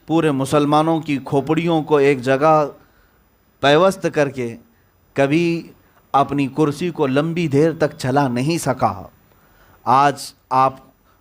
پورے مسلمانوں کی کھوپڑیوں کو ایک جگہ پیوست کر کے کبھی اپنی کرسی کو لمبی دیر تک چلا نہیں سکا۔ آج آپ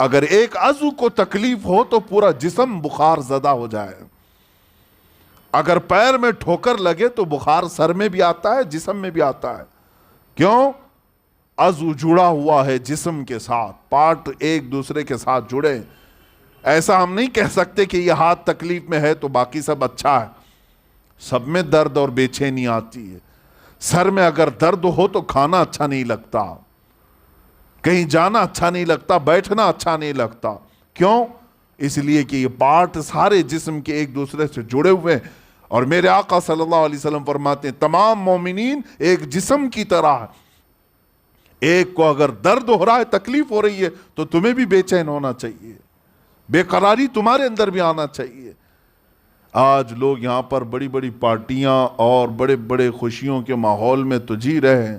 اگر ایک عضو کو تکلیف ہو تو پورا جسم بخار زدہ ہو جائے. اگر پیر میں ٹھوکر لگے تو بخار سر میں بھی آتا ہے, جسم میں بھی آتا ہے. کیوں؟ عضو جڑا ہوا ہے جسم کے ساتھ, پارٹ ایک دوسرے کے ساتھ جڑے. ایسا ہم نہیں کہہ سکتے کہ یہ ہاتھ تکلیف میں ہے تو باقی سب اچھا ہے. سب میں درد اور بے چینی آتی ہے. سر میں اگر درد ہو تو کھانا اچھا نہیں لگتا, کہیں جانا اچھا نہیں لگتا, بیٹھنا اچھا نہیں لگتا. کیوں؟ اس لیے کہ یہ پارٹ سارے جسم کے ایک دوسرے سے جڑے ہوئے ہیں. اور میرے آقا صلی اللہ علیہ وسلم فرماتے ہیں تمام مومنین ایک جسم کی طرح ہے. ایک کو اگر درد ہو رہا ہے, تکلیف ہو رہی ہے, تو تمہیں بھی بے چین ہونا چاہیے, بے قراری تمہارے اندر بھی آنا چاہیے. آج لوگ یہاں پر بڑی بڑی پارٹیاں اور بڑے بڑے خوشیوں کے ماحول میں تو جی رہے ہیں,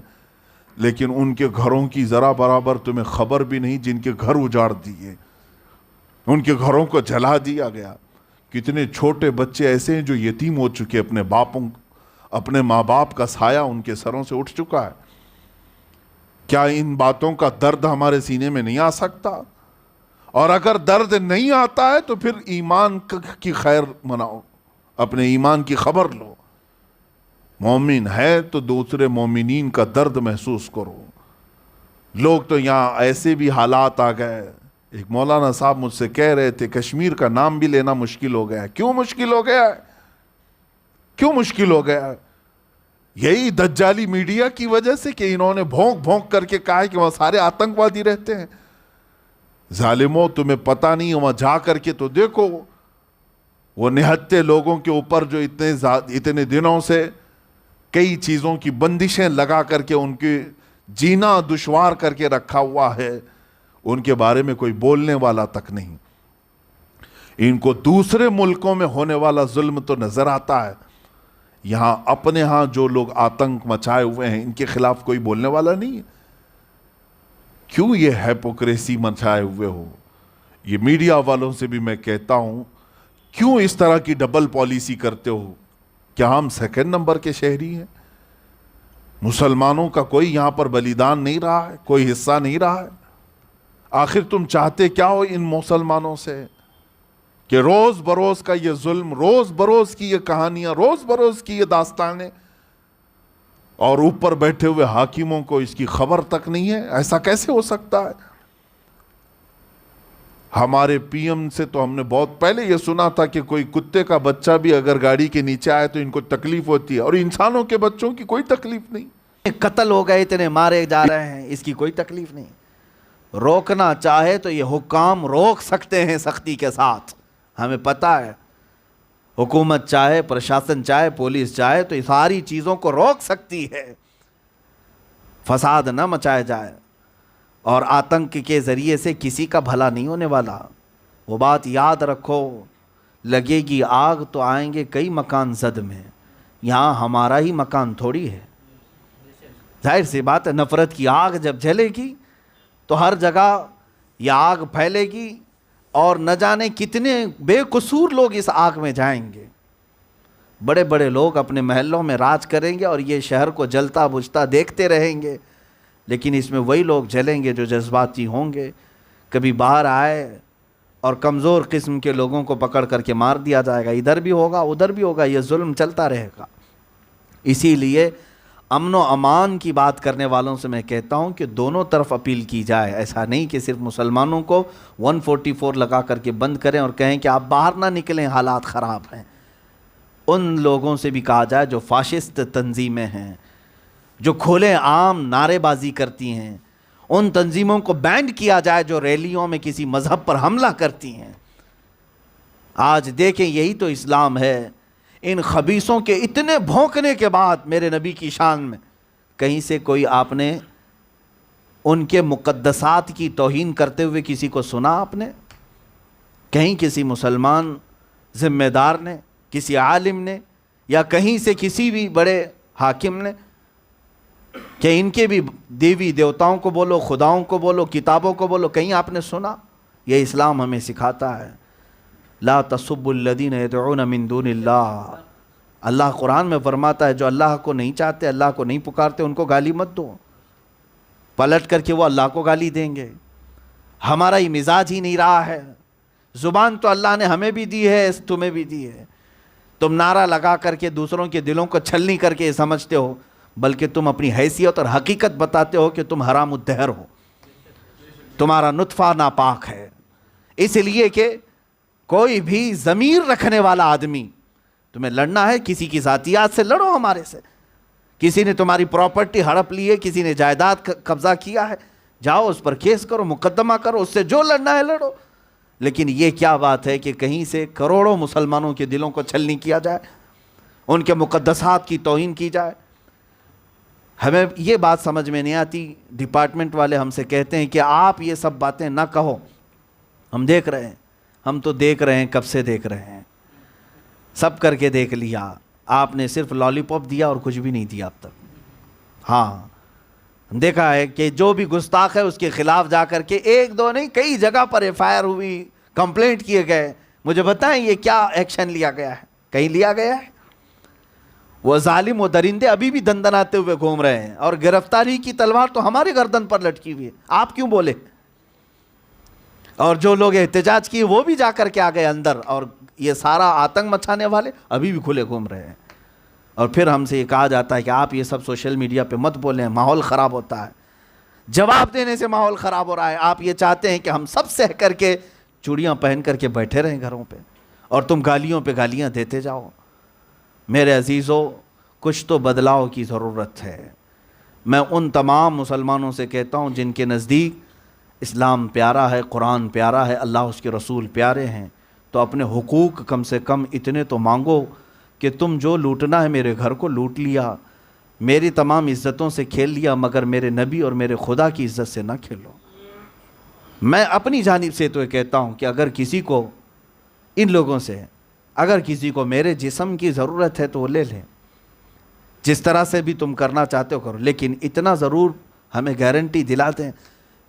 لیکن ان کے گھروں کی ذرا برابر تمہیں خبر بھی نہیں, جن کے گھر اجاڑ دیے, ان کے گھروں کو جلا دیا گیا. کتنے چھوٹے بچے ایسے ہیں جو یتیم ہو چکے, اپنے ماں باپ کا سایہ ان کے سروں سے اٹھ چکا ہے. کیا ان باتوں کا درد ہمارے سینے میں نہیں آ سکتا؟ اور اگر درد نہیں آتا ہے تو پھر ایمان کی خیر مناؤ, اپنے ایمان کی خبر لو. مومن ہے تو دوسرے مومنین کا درد محسوس کرو. لوگ تو یہاں ایسے بھی حالات آ گئے. ایک مولانا صاحب مجھ سے کہہ رہے تھے کشمیر کا نام بھی لینا مشکل ہو گیا ہے. کیوں مشکل ہو گیا ہے؟ کیوں مشکل ہو گیا ہے؟ یہی دجالی میڈیا کی وجہ سے کہ انہوں نے بھونک بھونک کر کے کہا ہے کہ وہاں سارے آتنکوادی رہتے ہیں. ظالموں, تمہیں پتہ نہیں, وہاں جا کر کے تو دیکھو وہ نہتے لوگوں کے اوپر جو اتنے دنوں سے کئی چیزوں کی بندشیں لگا کر کے ان کے جینا دشوار کر کے رکھا ہوا ہے, ان کے بارے میں کوئی بولنے والا تک نہیں. ان کو دوسرے ملکوں میں ہونے والا ظلم تو نظر آتا ہے, یہاں اپنے ہاں جو لوگ آتنک مچائے ہوئے ہیں ان کے خلاف کوئی بولنے والا نہیں ہے. کیوں یہ ہیپوکریسی مچائے ہوئے ہو؟ یہ میڈیا والوں سے بھی میں کہتا ہوں, کیوں اس طرح کی ڈبل پالیسی کرتے ہو؟ کیا ہم سیکنڈ نمبر کے شہری ہیں؟ مسلمانوں کا کوئی یہاں پر بلیدان نہیں رہا ہے, کوئی حصہ نہیں رہا ہے. آخر تم چاہتے کیا ہو ان مسلمانوں سے کہ روز بروز کا یہ ظلم, روز بروز کی یہ کہانیاں, روز بروز کی یہ داستانیں, اور اوپر بیٹھے ہوئے حاکموں کو اس کی خبر تک نہیں ہے؟ ایسا کیسے ہو سکتا ہے؟ ہمارے پی ایم سے تو ہم نے بہت پہلے یہ سنا تھا کہ کوئی کتے کا بچہ بھی اگر گاڑی کے نیچے آئے تو ان کو تکلیف ہوتی ہے, اور انسانوں کے بچوں کی کوئی تکلیف نہیں. قتل ہو گئے, اتنے مارے جا رہے ہیں, اس کی کوئی تکلیف نہیں. روکنا چاہے تو یہ حکام روک سکتے ہیں سختی کے ساتھ, ہمیں پتہ ہے. حکومت چاہے, پرشاسن چاہے, پولیس چاہے تو یہ ساری چیزوں کو روک سکتی ہے, فساد نہ مچائے جائے. اور آتنک کے ذریعے سے کسی کا بھلا نہیں ہونے والا. وہ بات یاد رکھو, لگے گی آگ تو آئیں گے کئی مکان زد میں, یہاں ہمارا ہی مکان تھوڑی ہے. ظاہر سی بات ہے, نفرت کی آگ جب جلے گی تو ہر جگہ یہ آگ پھیلے گی, اور نہ جانے کتنے بے قصور لوگ اس آگ میں جائیں گے. بڑے بڑے لوگ اپنے محلوں میں راج کریں گے اور یہ شہر کو جلتا بجھتا دیکھتے رہیں گے, لیکن اس میں وہی لوگ جلیں گے جو جذباتی ہوں گے. کبھی باہر آئے اور کمزور قسم کے لوگوں کو پکڑ کر کے مار دیا جائے گا, ادھر بھی ہوگا ادھر بھی ہوگا, یہ ظلم چلتا رہے گا. اسی لیے امن و امان کی بات کرنے والوں سے میں کہتا ہوں کہ دونوں طرف اپیل کی جائے. ایسا نہیں کہ صرف مسلمانوں کو 144 لگا کر کے بند کریں اور کہیں کہ آپ باہر نہ نکلیں, حالات خراب ہیں. ان لوگوں سے بھی کہا جائے جو فاشسٹ تنظیمیں ہیں, جو کھلے عام نعرے بازی کرتی ہیں, ان تنظیموں کو بینڈ کیا جائے جو ریلیوں میں کسی مذہب پر حملہ کرتی ہیں. آج دیکھیں یہی تو اسلام ہے. ان خبیثوں کے اتنے بھونکنے کے بعد میرے نبی کی شان میں کہیں سے کوئی آپ نے ان کے مقدسات کی توہین کرتے ہوئے کسی کو سنا؟ آپ نے کہیں کسی مسلمان ذمہ دار نے, کسی عالم نے, یا کہیں سے کسی بھی بڑے حاکم نے کہ ان کے بھی دیوی دیوتاؤں کو بولو, خداؤں کو بولو, کتابوں کو بولو, کہیں آپ نے سنا؟ یہ اسلام ہمیں سکھاتا ہے. لا تسبوا الذین یدعون من دون اللہ. اللہ قرآن میں فرماتا ہے جو اللہ کو نہیں چاہتے, اللہ کو نہیں پکارتے, ان کو گالی مت دو. پلٹ کر کے وہ اللہ کو گالی دیں گے. ہمارا ہی مزاج ہی نہیں رہا ہے. زبان تو اللہ نے ہمیں بھی دی ہے, تمہیں بھی دی ہے. تم نعرہ لگا کر کے دوسروں کے دلوں کو چھلنی کر کے سمجھتے ہو, بلکہ تم اپنی حیثیت اور حقیقت بتاتے ہو کہ تم حرام الدہر ہو, تمہارا نطفہ ناپاک ہے. اس لیے کہ کوئی بھی ضمیر رکھنے والا آدمی, تمہیں لڑنا ہے کسی کی ذاتیات سے لڑو, ہمارے سے. کسی نے تمہاری پراپرٹی ہڑپ لی ہے, کسی نے جائیداد قبضہ کیا ہے, جاؤ اس پر کیس کرو, مقدمہ کرو, اس سے جو لڑنا ہے لڑو. لیکن یہ کیا بات ہے کہ کہیں سے کروڑوں مسلمانوں کے دلوں کو چھلنی کیا جائے, ان کے مقدسات کی توہین کی جائے. ہمیں یہ بات سمجھ میں نہیں آتی. ڈپارٹمنٹ والے ہم سے کہتے ہیں کہ آپ یہ سب باتیں نہ کہو, ہم دیکھ رہے ہیں. ہم تو دیکھ رہے ہیں, کب سے دیکھ رہے ہیں, سب کر کے دیکھ لیا. آپ نے صرف لالی پاپ دیا اور کچھ بھی نہیں دیا اب تک. ہاں دیکھا ہے کہ جو بھی گستاخ ہے اس کے خلاف جا کر کے ایک دو نہیں کئی جگہ پر ایف آئی آر ہوئی, کمپلینٹ کیے گئے. مجھے بتائیں یہ کیا ایکشن لیا گیا ہے؟ کہیں لیا گیا ہے؟ وہ ظالم و درندے ابھی بھی دندناتے ہوئے گھوم رہے ہیں, اور گرفتاری کی تلوار تو ہمارے گردن پر لٹکی ہوئی ہے. آپ کیوں بولے؟ اور جو لوگ احتجاج کیے وہ بھی جا کر کے آ گئے اندر, اور یہ سارا آتنک مچانے والے ابھی بھی کھلے گھوم رہے ہیں. اور پھر ہم سے یہ کہا جاتا ہے کہ آپ یہ سب سوشل میڈیا پہ مت بولیں, ماحول خراب ہوتا ہے. جواب دینے سے ماحول خراب ہو رہا ہے. آپ یہ چاہتے ہیں کہ ہم سب سہ کر کے چوڑیاں پہن کر کے بیٹھے رہیں گھروں پہ, اور تم گالیوں پہ گالیاں دیتے جاؤ. میرے عزیزو, کچھ تو بدلاؤ کی ضرورت ہے. میں ان تمام مسلمانوں سے کہتا ہوں جن کے نزدیک اسلام پیارا ہے, قرآن پیارا ہے, اللہ اس کے رسول پیارے ہیں, تو اپنے حقوق کم سے کم اتنے تو مانگو کہ تم جو لوٹنا ہے میرے گھر کو لوٹ لیا, میری تمام عزتوں سے کھیل لیا, مگر میرے نبی اور میرے خدا کی عزت سے نہ کھیلو. میں اپنی جانب سے تو یہ کہتا ہوں کہ اگر کسی کو ان لوگوں سے, اگر کسی کو میرے جسم کی ضرورت ہے تو وہ لے لیں, جس طرح سے بھی تم کرنا چاہتے ہو کرو, لیکن اتنا ضرور ہمیں گارنٹی دلا دیں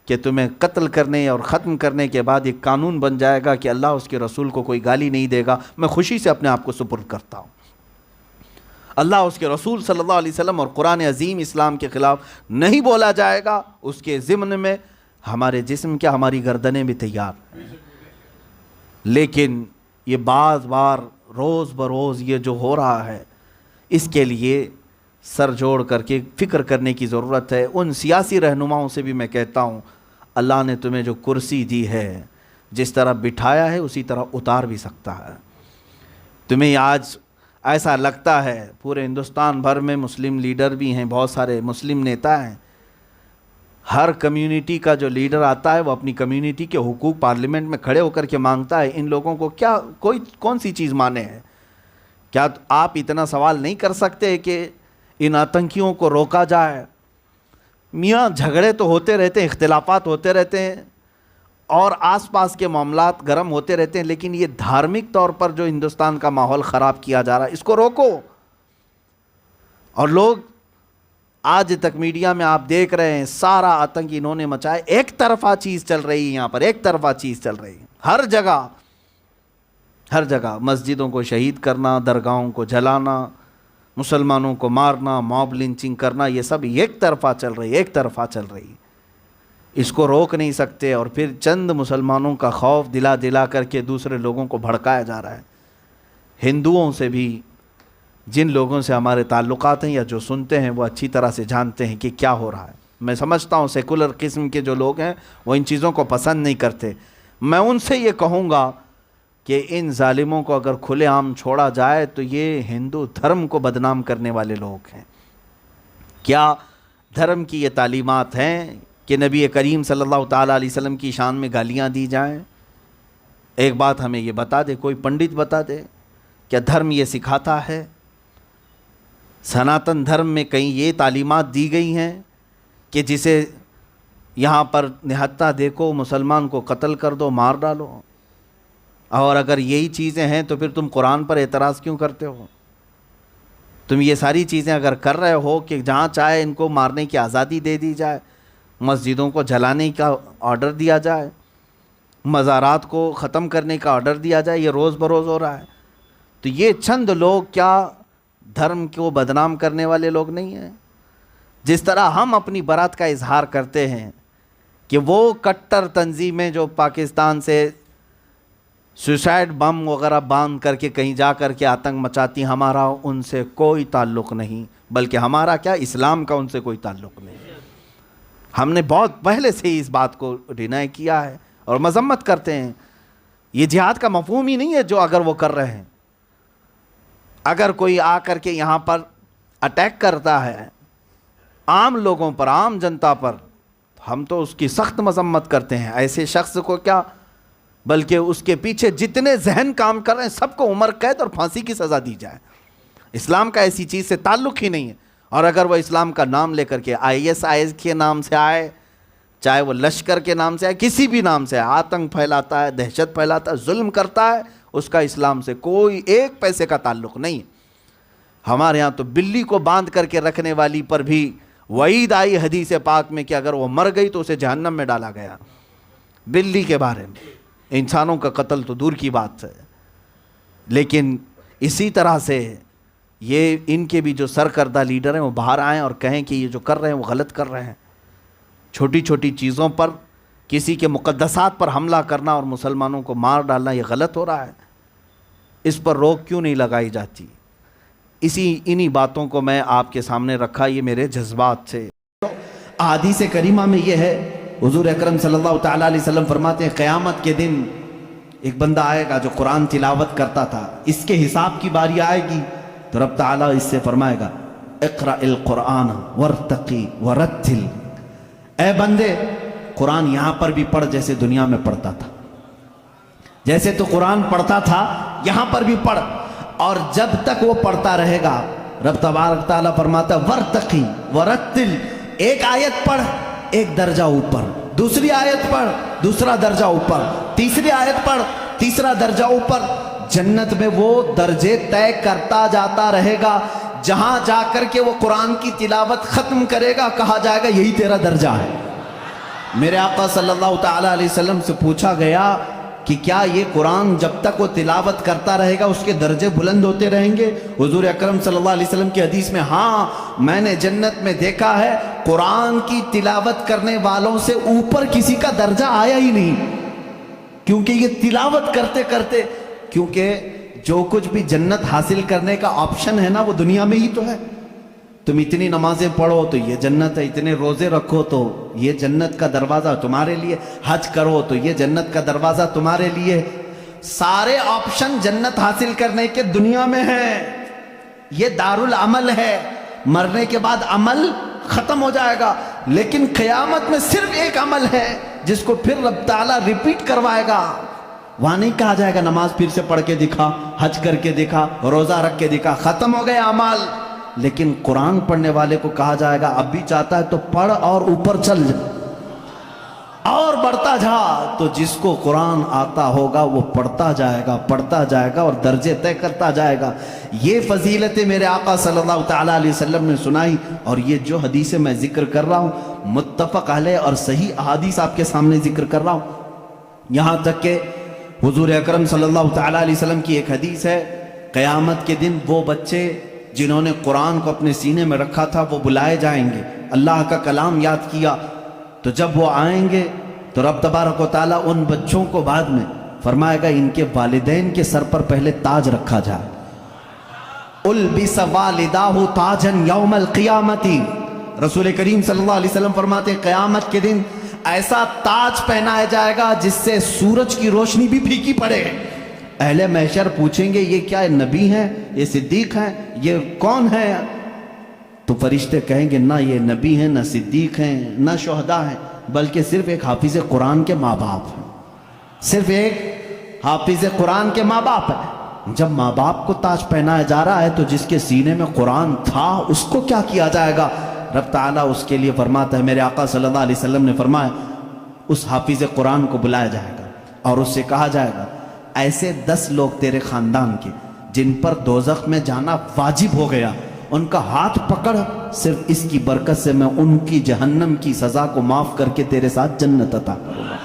کہ تمہیں قتل کرنے اور ختم کرنے کے بعد ایک قانون بن جائے گا کہ اللہ اس کے رسول کو کوئی گالی نہیں دے گا. میں خوشی سے اپنے آپ کو سپرد کرتا ہوں. اللہ اس کے رسول صلی اللہ علیہ وسلم اور قرآن عظیم اسلام کے خلاف نہیں بولا جائے گا. اس کے ضمن میں ہمارے جسم کیا, ہماری گردنیں بھی تیار ہیں. لیکن یہ بعض بار روز بروز یہ جو ہو رہا ہے, اس کے لیے سر جوڑ کر کے فکر کرنے کی ضرورت ہے. ان سیاسی رہنماؤں سے بھی میں کہتا ہوں, اللہ نے تمہیں جو کرسی دی ہے, جس طرح بٹھایا ہے اسی طرح اتار بھی سکتا ہے. تمہیں آج ایسا لگتا ہے, پورے ہندوستان بھر میں مسلم لیڈر بھی ہیں, بہت سارے مسلم نیتا ہیں. ہر کمیونٹی کا جو لیڈر آتا ہے وہ اپنی کمیونٹی کے حقوق پارلیمنٹ میں کھڑے ہو کر کے مانگتا ہے. ان لوگوں کو کیا کون سی چیز مانے ہے؟ کیا آپ اتنا سوال نہیں کر سکتے کہ ان آتنکیوں کو روکا جائے؟ میاں جھگڑے تو ہوتے رہتے ہیں, اختلافات ہوتے رہتے ہیں, اور آس پاس کے معاملات گرم ہوتے رہتے ہیں, لیکن یہ دھارمک طور پر جو ہندوستان کا ماحول خراب کیا جا رہا ہے, اس کو روکو. اور لوگ آج تک میڈیا میں آپ دیکھ رہے ہیں, سارا آتنک انہوں نے مچایا. ایک طرفہ چیز چل رہی ہے یہاں پر, ایک طرفہ چیز چل رہی ہے ہر جگہ. ہر جگہ مسجدوں کو شہید کرنا, درگاہوں کو جلانا, مسلمانوں کو مارنا, موب لنچنگ کرنا, یہ سب ایک طرفہ چل رہی, ایک طرفہ چل رہی. اس کو روک نہیں سکتے, اور پھر چند مسلمانوں کا خوف دلا دلا کر کے دوسرے لوگوں کو بھڑکایا جا رہا ہے. ہندوؤں سے بھی, جن لوگوں سے ہمارے تعلقات ہیں یا جو سنتے ہیں, وہ اچھی طرح سے جانتے ہیں کہ کیا ہو رہا ہے. میں سمجھتا ہوں سیکولر قسم کے جو لوگ ہیں وہ ان چیزوں کو پسند نہیں کرتے. میں ان سے یہ کہوں گا کہ ان ظالموں کو اگر کھلے عام چھوڑا جائے تو یہ ہندو دھرم کو بدنام کرنے والے لوگ ہیں. کیا دھرم کی یہ تعلیمات ہیں کہ نبی کریم صلی اللہ تعالیٰ علیہ وسلم کی شان میں گالیاں دی جائیں؟ ایک بات ہمیں یہ بتا دے, کوئی پنڈت بتا دے, کیا دھرم یہ سکھاتا ہے؟ سناتن دھرم میں کہیں یہ تعلیمات دی گئی ہیں کہ جسے یہاں پر نہتا دیکھو مسلمان کو قتل کر دو, مار ڈالو؟ اور اگر یہی چیزیں ہیں تو پھر تم قرآن پر اعتراض کیوں کرتے ہو؟ تم یہ ساری چیزیں اگر کر رہے ہو کہ جہاں چاہے ان کو مارنے کی آزادی دے دی جائے, مسجدوں کو جلانے کا آرڈر دیا جائے, مزارات کو ختم کرنے کا آرڈر دیا جائے, یہ روز بروز ہو رہا ہے, تو یہ چند لوگ کیا دھرم کو بدنام کرنے والے لوگ نہیں ہیں؟ جس طرح ہم اپنی برات کا اظہار کرتے ہیں کہ وہ کٹر تنظیمیں جو پاکستان سے سوسائڈ بم وغیرہ باندھ کر کے کہیں جا کر کے آتنک مچاتی، ہمارا ان سے کوئی تعلق نہیں، بلکہ ہمارا کیا، اسلام کا ان سے کوئی تعلق نہیں۔ ہم نے بہت پہلے سے ہی اس بات کو ڈینائی کیا ہے اور مذمت کرتے ہیں۔ یہ جہاد کا مفہوم ہی نہیں ہے جو اگر وہ کر رہے ہیں۔ اگر کوئی آ کر کے یہاں پر اٹیک کرتا ہے عام لوگوں پر، عام جنتا پر، ہم تو اس کی سخت مذمت کرتے ہیں۔ ایسے شخص کو کیا، بلکہ اس کے پیچھے جتنے ذہن کام کر رہے ہیں سب کو عمر قید اور پھانسی کی سزا دی جائے۔ اسلام کا ایسی چیز سے تعلق ہی نہیں ہے۔ اور اگر وہ اسلام کا نام لے کر کے ISIS کے نام سے آئے، چاہے وہ لشکر کے نام سے آئے، کسی بھی نام سے آئے، آتنک پھیلاتا ہے، دہشت پھیلاتا ہے، ظلم کرتا ہے، اس کا اسلام سے کوئی ایک پیسے کا تعلق نہیں ہے۔ ہمارے ہاں تو بلی کو باندھ کر کے رکھنے والی پر بھی وعید آئی حدیث پاک میں کہ اگر وہ مر گئی تو اسے جہنم میں ڈالا گیا۔ بلی کے بارے میں، انسانوں کا قتل تو دور کی بات ہے۔ لیکن اسی طرح سے یہ ان کے بھی جو سرکردہ لیڈر ہیں وہ باہر آئیں اور کہیں کہ یہ جو کر رہے ہیں وہ غلط کر رہے ہیں۔ چھوٹی چھوٹی چیزوں پر کسی کے مقدسات پر حملہ کرنا اور مسلمانوں کو مار ڈالنا یہ غلط ہو رہا ہے۔ اس پر روک کیوں نہیں لگائی جاتی؟ انہی باتوں کو میں آپ کے سامنے رکھا، یہ میرے جذبات سے۔ احادیث کریمہ میں یہ ہے، حضور اکرم صلی اللہ تعالیٰ علیہ وسلم فرماتے ہیں قیامت کے دن ایک بندہ آئے گا جو قرآن تلاوت کرتا تھا، اس کے حساب کی باری آئے گی تو رب تعالیٰ اس سے فرمائے گا اقرأ القرآن ورتقی ورتل، اے بندے قرآن یہاں پر بھی پڑھ جیسے دنیا میں پڑھتا تھا، جیسے تو قرآن پڑھتا تھا یہاں پر بھی پڑھ، اور جب تک وہ پڑھتا رہے گا رب تبارک تعالیٰ فرماتا ہے ورتقی ورتل، ایک آیت پڑھ ایک درجہ اوپر، دوسری آیت پڑھ دوسرا درجہ اوپر، تیسری آیت پڑھ تیسرا درجہ اوپر۔ جنت میں وہ درجے طے کرتا جاتا رہے گا، جہاں جا کر کے وہ قرآن کی تلاوت ختم کرے گا کہا جائے گا یہی تیرا درجہ ہے۔ میرے آقا صلی اللہ تعالیٰ علیہ وسلم سے پوچھا گیا کہ کیا یہ قرآن جب تک وہ تلاوت کرتا رہے گا اس کے درجے بلند ہوتے رہیں گے؟ حضور اکرم صلی اللہ علیہ وسلم کی حدیث میں، ہاں میں نے جنت میں دیکھا ہے قرآن کی تلاوت کرنے والوں سے اوپر کسی کا درجہ آیا ہی نہیں، کیونکہ یہ تلاوت کرتے کرتے، کیونکہ جو کچھ بھی جنت حاصل کرنے کا آپشن ہے نا وہ دنیا میں ہی تو ہے۔ تم اتنی نمازیں پڑھو تو یہ جنت ہے، اتنے روزے رکھو تو یہ جنت کا دروازہ تمہارے لیے، حج کرو تو یہ جنت کا دروازہ تمہارے لیے، سارے آپشن جنت حاصل کرنے کے دنیا میں ہیں۔ یہ دارالعمل ہے، مرنے کے بعد عمل ختم ہو جائے گا، لیکن قیامت میں صرف ایک عمل ہے جس کو پھر رب تعالیٰ ریپیٹ کروائے گا۔ وہاں نہیں کہا جائے گا نماز پھر سے پڑھ کے دکھا، حج کر کے دکھا، روزہ رکھ کے دکھا، ختم ہو گئے اعمال، لیکن قرآن پڑھنے والے کو کہا جائے گا اب بھی چاہتا ہے تو پڑھ اور اوپر چل جا اور بڑھتا جا۔ تو جس کو قرآن آتا ہوگا وہ پڑھتا جائے گا اور درجے طے کرتا جائے گا۔ یہ فضیلت میرے آقا صلی اللہ تعالیٰ علیہ وسلم نے سنائی، اور یہ جو حدیثیں میں ذکر کر رہا ہوں متفق علیہ اور صحیح احادیث آپ کے سامنے ذکر کر رہا ہوں۔ یہاں تک کہ حضور اکرم صلی اللہ تعالیٰ علیہ وسلم کی ایک حدیث ہے، قیامت کے دن وہ بچے جنہوں نے قرآن کو اپنے سینے میں رکھا تھا وہ بلائے جائیں گے، اللہ کا کلام یاد کیا، تو جب وہ آئیں گے تو رب تبارک و تعالیٰ ان بچوں کو بعد میں فرمائے گا ان کے والدین کے سر پر پہلے تاج رکھا جائے۔ البس والداہ تاجن یوم القیامتی، رسول کریم صلی اللہ علیہ وسلم فرماتے ہیں قیامت کے دن ایسا تاج پہنایا جائے گا جس سے سورج کی روشنی بھی پھیکی پڑے۔ اہل محشر پوچھیں گے یہ کیا نبی ہیں، یہ صدیق ہیں، یہ کون ہے؟ تو فرشتے کہیں گے نہ یہ نبی ہیں، نہ صدیق ہیں، نہ شہداء ہیں، بلکہ صرف ایک حافظ قرآن کے ماں باپ ہیں، صرف ایک حافظ قرآن کے ماں باپ ہیں۔ جب ماں باپ کو تاج پہنایا جا رہا ہے تو جس کے سینے میں قرآن تھا اس کو کیا کیا جائے گا؟ رب تعالیٰ اس کے لیے فرماتا ہے، میرے آقا صلی اللہ علیہ وسلم نے فرمایا اس حافظ قرآن کو بلایا جائے گا اور اس سے کہا جائے گا ایسے 10 لوگ تیرے خاندان کے جن پر دوزخ میں جانا واجب ہو گیا، ان کا ہاتھ پکڑ، صرف اس کی برکت سے میں ان کی جہنم کی سزا کو معاف کر کے تیرے ساتھ جنت عطا کروں گا۔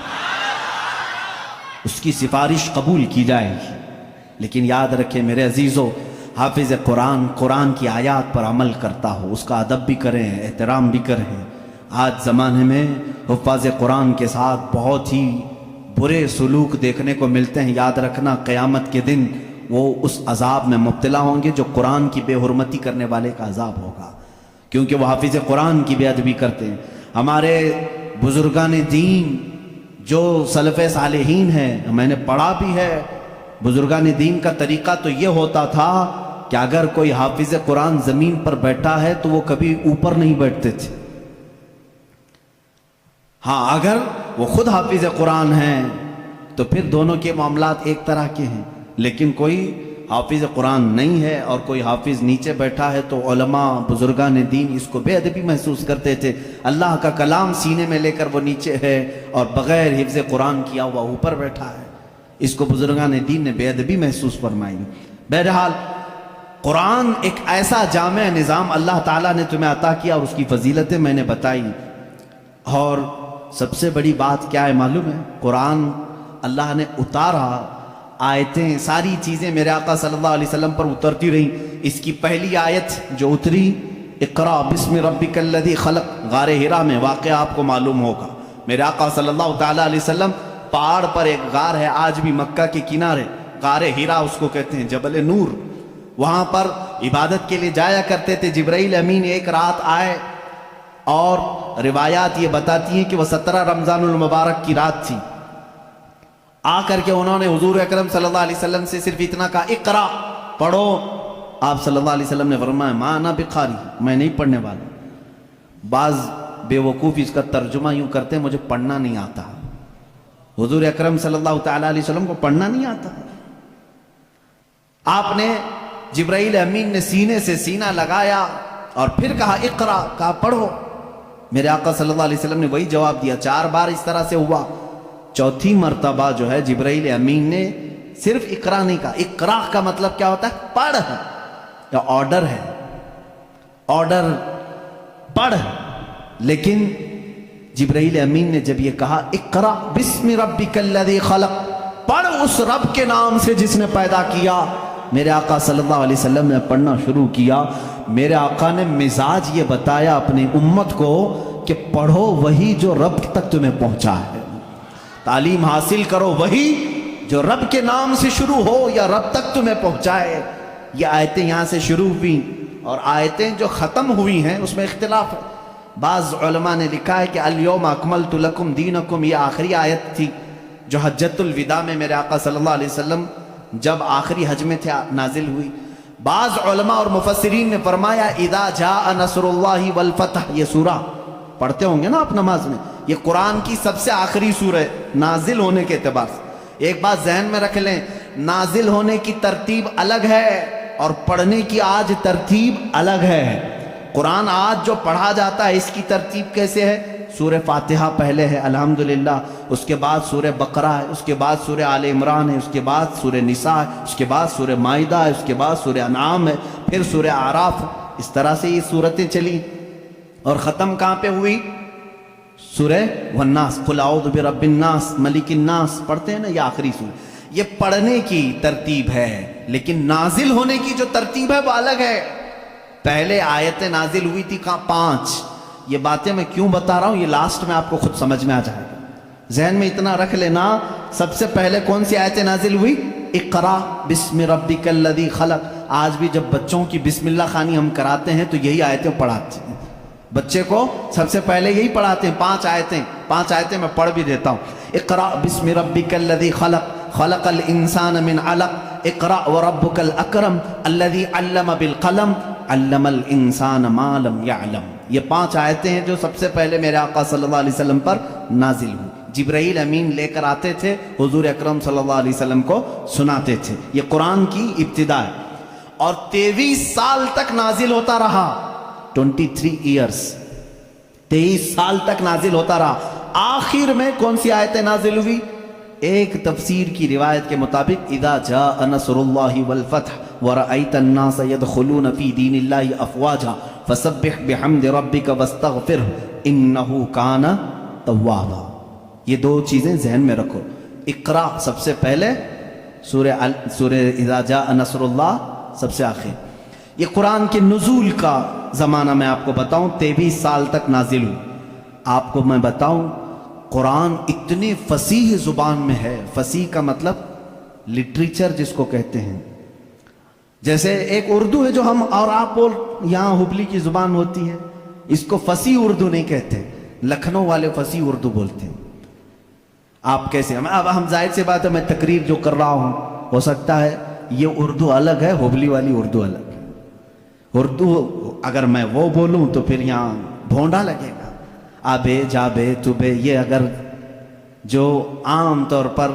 اس کی سفارش قبول کی جائے گی۔ لیکن یاد رکھیں میرے عزیزو، حافظ قرآن قرآن کی آیات پر عمل کرتا ہو، اس کا ادب بھی کریں، احترام بھی کریں۔ آج زمانے میں حفاظ قرآن کے ساتھ بہت ہی برے سلوک دیکھنے کو ملتے ہیں. یاد رکھنا قیامت کے دن وہ اس عذاب میں مبتلا ہوں گے جو قرآن کی بے حرمتی کرنے والے کا عذاب ہوگا، کیونکہ وہ حافظ قرآن کی بے ادبی کرتے ہیں. ہمارے بزرگان دین جو سلف صالحین ہیں، میں نے پڑھا بھی ہے، بزرگان دین کا طریقہ تو یہ ہوتا تھا کہ اگر کوئی حافظ قرآن زمین پر بیٹھا ہے تو وہ کبھی اوپر نہیں بیٹھتے تھے. ہاں اگر وہ خود حافظ قرآن ہیں تو پھر دونوں کے معاملات ایک طرح کے ہیں، لیکن کوئی حافظ قرآن نہیں ہے اور کوئی حافظ نیچے بیٹھا ہے تو علماء بزرگان دین اس کو بے ادبی محسوس کرتے تھے. اللہ کا کلام سینے میں لے کر وہ نیچے ہے اور بغیر حفظ قرآن کیا ہوا اوپر بیٹھا ہے، اس کو بزرگان دین نے بے ادبی محسوس فرمائی. بہرحال قرآن ایک ایسا جامع نظام اللہ تعالیٰ نے تمہیں عطا کیا اور اس کی فضیلتیں میں نے بتائی. اور سب سے بڑی بات کیا ہے معلوم ہے؟ قرآن اللہ نے اتارا، آیتیں ساری چیزیں میرے آقا صلی اللہ علیہ وسلم پر اترتی رہیں. اس کی پہلی آیت جو اتری اقرا بسم ربک الذی خلق، غار ہرا میں واقعہ آپ کو معلوم ہوگا. میرے آقا صلی اللہ تعالیٰ علیہ وسلم پہاڑ پر ایک غار ہے آج بھی مکہ کے کنارے، غار ہرا اس کو کہتے ہیں، جبل نور. وہاں پر عبادت کے لیے جایا کرتے تھے. جبرائیل امین ایک رات آئے اور روایات یہ بتاتی ہیں کہ وہ 17 رمضان المبارک کی رات تھی. آ کر کے انہوں نے حضور اکرم صلی اللہ علیہ وسلم سے صرف اتنا کہا اقرا، پڑھو. آپ صلی اللہ علیہ وسلم نے فرمایا ما انا بقاری، میں نہیں پڑھنے والا. بعض بے وقوف اس کا ترجمہ یوں کرتے ہیں مجھے پڑھنا نہیں آتا. حضور اکرم صلی اللہ تعالیٰ علیہ وسلم کو پڑھنا نہیں آتا. آپ نے جبرائیل امین نے سینے سے سینہ لگایا اور پھر کہا اقرا، کہا پڑھو. میرے آقا صلی اللہ علیہ وسلم نے وہی جواب دیا. 4 بار اس طرح سے ہوا. چوتھی مرتبہ جو ہے جبرائیل امین نے صرف اقرا نہیں کہا. اقرا کا مطلب کیا ہوتا ہے؟ پڑھ، یا آرڈر ہے، آرڈر پڑھ. لیکن جبرائیل امین نے جب یہ کہا اقرا بسم ربک الذی خلق، پڑھ اس رب کے نام سے جس نے پیدا کیا. میرے آقا صلی اللہ علیہ وسلم نے پڑھنا شروع کیا. میرے آقا نے مزاج یہ بتایا اپنی امت کو کہ پڑھو وہی جو رب تک تمہیں پہنچا ہے، تعلیم حاصل کرو وہی جو رب کے نام سے شروع ہو یا رب تک تمہیں پہنچائے. یہ آیتیں یہاں سے شروع ہوئی اور آیتیں جو ختم ہوئی ہیں اس میں اختلاف ہے. بعض علماء نے لکھا ہے کہ الیوم اکملت لکم دینکم، یہ آخری آیت تھی جو حجۃ الوداع میں میرے آقا صلی اللہ علیہ وسلم جب آخری حج میں تھے نازل ہوئی. بعض علماء اور مفسرین نے فرمایا اذا جاء نصر اللہ والفتح، یہ سورہ پڑھتے ہوں گے نا آپ نماز میں، یہ قرآن کی سب سے آخری سورہ ہے نازل ہونے کے اعتبار سے. ایک بات ذہن میں رکھ لیں، نازل ہونے کی ترتیب الگ ہے اور پڑھنے کی آج ترتیب الگ ہے. قرآن آج جو پڑھا جاتا ہے اس کی ترتیب کیسے ہے؟ سورہ فاتحہ پہلے ہے الحمدللہ، اس کے بعد سورہ بقرہ ہے، اس کے بعد سورہ آل عمران ہے، اس کے بعد سورہ نساء ہے، اس کے بعد سورہ مائدہ ہے، اس کے بعد سورہ انعام ہے، پھر سورہ اعراف ہے. اس طرح سے یہ صورتیں چلی اور ختم کہاں پہ ہوئی؟ سورہ والناس، قل اعوذ برب الناس ملک الناس پڑھتے ہیں نا، یہ آخری سورہ. یہ پڑھنے کی ترتیب ہے، لیکن نازل ہونے کی جو ترتیب ہے وہ الگ ہے. پہلے آیتیں نازل ہوئی تھی 5. یہ باتیں میں کیوں بتا رہا ہوں یہ لاسٹ میں آپ کو خود سمجھ میں آ جائے گا. ذہن میں اتنا رکھ لینا، سب سے پہلے کون سی آیتیں نازل ہوئی؟ اقرا بسم ربک الذی خلق. آج بھی جب بچوں کی بسم اللہ خوانی ہم کراتے ہیں تو یہی آیتیں پڑھاتے ہیں. بچے کو سب سے پہلے یہی پڑھاتے ہیں. 5 آیتیں میں پڑھ بھی دیتا ہوں. اقرا بسم ربک الذی خلق، خلق الانسان من علق، اقرا وربک الاکرم الذی علم بالقلم، علم الانسان ما لم يعلم. یہ 5 آیتیں ہیں جو سب سے پہلے میرے آقا صلی اللہ علیہ وسلم پر نازل ہوئی. جبرائیل امین لے کر آتے تھے، حضور اکرم صلی اللہ علیہ وسلم کو سناتے تھے. یہ قرآن کی ابتدا ہے اور 23 سال تک نازل ہوتا رہا. 23 ایئرس، 23 سال تک نازل ہوتا رہا. آخر میں کون سی آیتیں نازل ہوئی؟ ایک تفسیر کی روایت کے مطابق اذا جاء نصر اللہ والفتح ورأیت الناس يدخلون فی دین اللہ افواجا فسبح بحمد ربک واستغفرہ انہ کان توابا. یہ 2 چیزیں ذہن میں رکھو. اقرا سب سے پہلے، سورہ اذا جاء نصر اللہ سب سے آخر. یہ قرآن کے نزول کا زمانہ میں آپ کو بتاؤں 23 سال تک نازل ہوئی. آپ کو میں بتاؤں قرآن اتنی فصیح زبان میں ہے. فصیح کا مطلب لٹریچر جس کو کہتے ہیں. جیسے ایک اردو ہے جو ہم اور آپ بول یہاں ہبلی کی زبان ہوتی ہے, اس کو فصیح اردو نہیں کہتے, لکھنؤ والے فصیح اردو بولتے ہیں. آپ کیسے اب ہم ظاہر سی بات ہے میں تقریر جو کر رہا ہوں ہو سکتا ہے یہ اردو الگ ہے, ہبلی والی اردو الگ ہے. اردو اگر میں وہ بولوں تو پھر یہاں بھونڈا لگے گا. آبے جابے تبے یہ اگر جو عام طور پر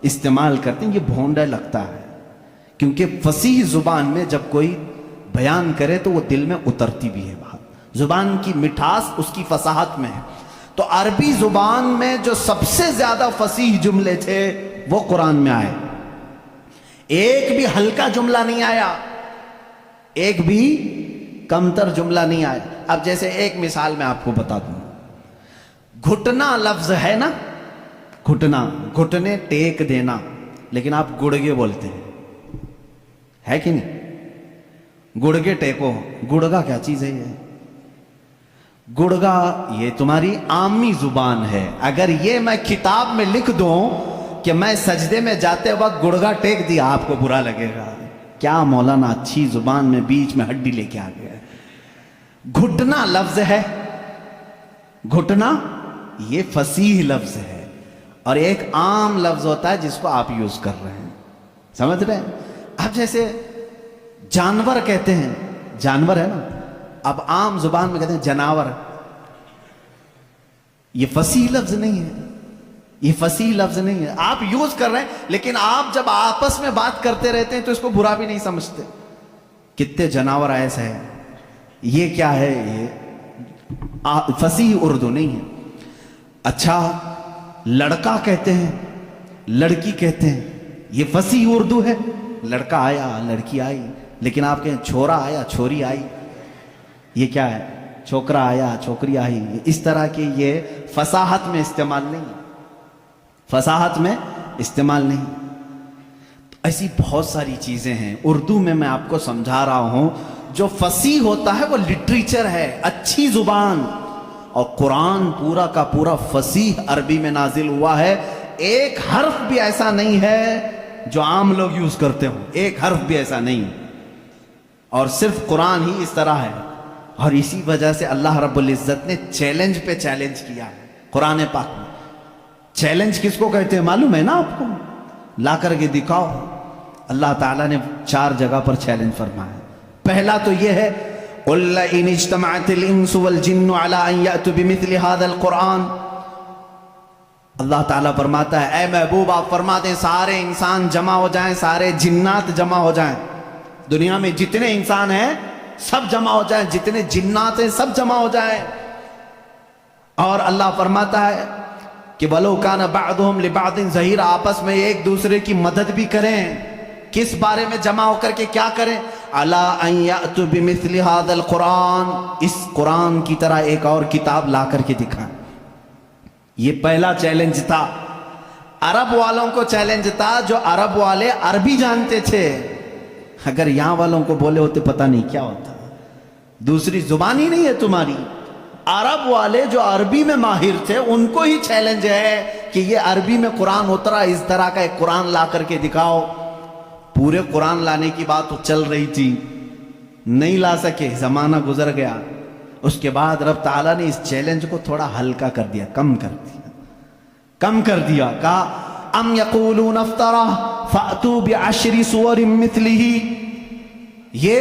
استعمال کرتے ہیں یہ بھونڈا لگتا ہے, کیونکہ فصیح زبان میں جب کوئی بیان کرے تو وہ دل میں اترتی بھی ہے بات. زبان کی مٹھاس اس کی فصاحت میں ہے. تو عربی زبان میں جو سب سے زیادہ فصیح جملے تھے وہ قرآن میں آئے. ایک بھی ہلکا جملہ نہیں آیا, ایک بھی کمتر جملہ نہیں آیا. اب جیسے ایک مثال میں آپ کو بتا دوں, گھٹنا لفظ ہے نا, گھٹنا, گھٹنے ٹیک دینا, لیکن آپ گڑگے بولتے ہیں, ہے کہ نہیں؟ گڑگے ٹیکو, گڑگا کیا چیز ہے یہ؟ گڑگا یہ تمہاری عامی زبان ہے. اگر یہ میں کتاب میں لکھ دوں کہ میں سجدے میں جاتے وقت گڑگا ٹیک دیا, آپ کو برا لگے گا. کیا مولانا اچھی زبان میں بیچ میں ہڈی لے کے آ گیا. گھٹنا لفظ ہے, گھٹنا یہ فصیح لفظ ہے, اور ایک عام لفظ ہوتا ہے جس کو آپ یوز کر رہے ہیں, سمجھ رہے ہیں؟ اب جیسے جانور کہتے ہیں, جانور ہے نا, اب عام زبان میں کہتے ہیں جناور. یہ فصیح لفظ نہیں ہے, یہ فصیح لفظ نہیں ہے. آپ یوز کر رہے ہیں, لیکن آپ جب آپس میں بات کرتے رہتے ہیں تو اس کو برا بھی نہیں سمجھتے. کتنے جناور ایسے ہیں, یہ کیا ہے, یہ فصیح اردو نہیں ہے. اچھا لڑکا کہتے ہیں, لڑکی کہتے ہیں, یہ فصیح اردو ہے. لڑکا آیا, لڑکی آئی, لیکن آپ کہیں چھورا آیا, چھوری آئی, یہ کیا ہے؟ چھوکرا آیا, چھوکری آئی. اس طرح کی یہ فصاحت میں استعمال نہیں, فصاحت میں استعمال نہیں. ایسی بہت ساری چیزیں ہیں اردو میں آپ کو سمجھا رہا ہوں. جو فصیح ہوتا ہے وہ لٹریچر ہے, اچھی زبان. اور قرآن پورا کا پورا فصیح عربی میں نازل ہوا ہے. ایک حرف بھی ایسا نہیں ہے جو عام لوگ یوز کرتے ہوں, ایک حرف بھی ایسا نہیں. اور صرف قرآن ہی اس طرح ہے. اور اسی وجہ سے اللہ رب العزت نے چیلنج پہ چیلنج کیا ہے قرآن پاک میں. چیلنج کس کو کہتے ہیں معلوم ہے نا آپ کو؟ لا کر کے دکھاؤ. اللہ تعالیٰ نے 4 جگہ پر چیلنج فرمایا. پہلا تو یہ ہے قُلْ لَئِنِ اجْتَمَعَتِ الْإِنسُ وَالْجِنُّ عَلَىٰ أَن يَأْتُوا بِمِثْلِ هَذَا الْقُرْآنِ. اللہ تعالیٰ فرماتا ہے اے محبوب آپ فرماتے ہیں سارے انسان جمع ہو جائیں, سارے جنات جمع ہو جائیں, دنیا میں جتنے انسان ہیں سب جمع ہو جائیں, جتنے جنات ہیں سب جمع ہو جائیں. اور اللہ فرماتا ہے کہ وَلَوْ كَانَ بَعْضُهُمْ لِبَعْضٍ ظَهِيرًا, آپس میں ایک دوسرے کی مدد بھی کریں. کس بارے میں جمع ہو کر کے کیا کریں؟ عَلَىٰ أَن يَأْتُوا بِمِثْلِ هَذَا الْقُرْآنِ, اس قرآن کی طرح ایک اور کتاب لا کر کے دکھائیں. یہ پہلا چیلنج تھا. عرب والوں کو چیلنج تھا, جو عرب والے عربی جانتے تھے. اگر یہاں والوں کو بولے ہوتے پتہ نہیں کیا ہوتا, دوسری زبان ہی نہیں ہے تمہاری. عرب والے جو عربی میں ماہر تھے ان کو ہی چیلنج ہے کہ یہ عربی میں قرآن اترا, اس طرح کا ایک قرآن لا کر کے دکھاؤ. پورے قرآن لانے کی بات چل رہی تھی, نہیں لا سکے, زمانہ گزر گیا. اس کے بعد رب تعالیٰ نے اس چیلنج کو تھوڑا ہلکا کر دیا, کم کر دیا. کہا ام یقولون افترا فأتوا بعشر سور مثلہ. یہ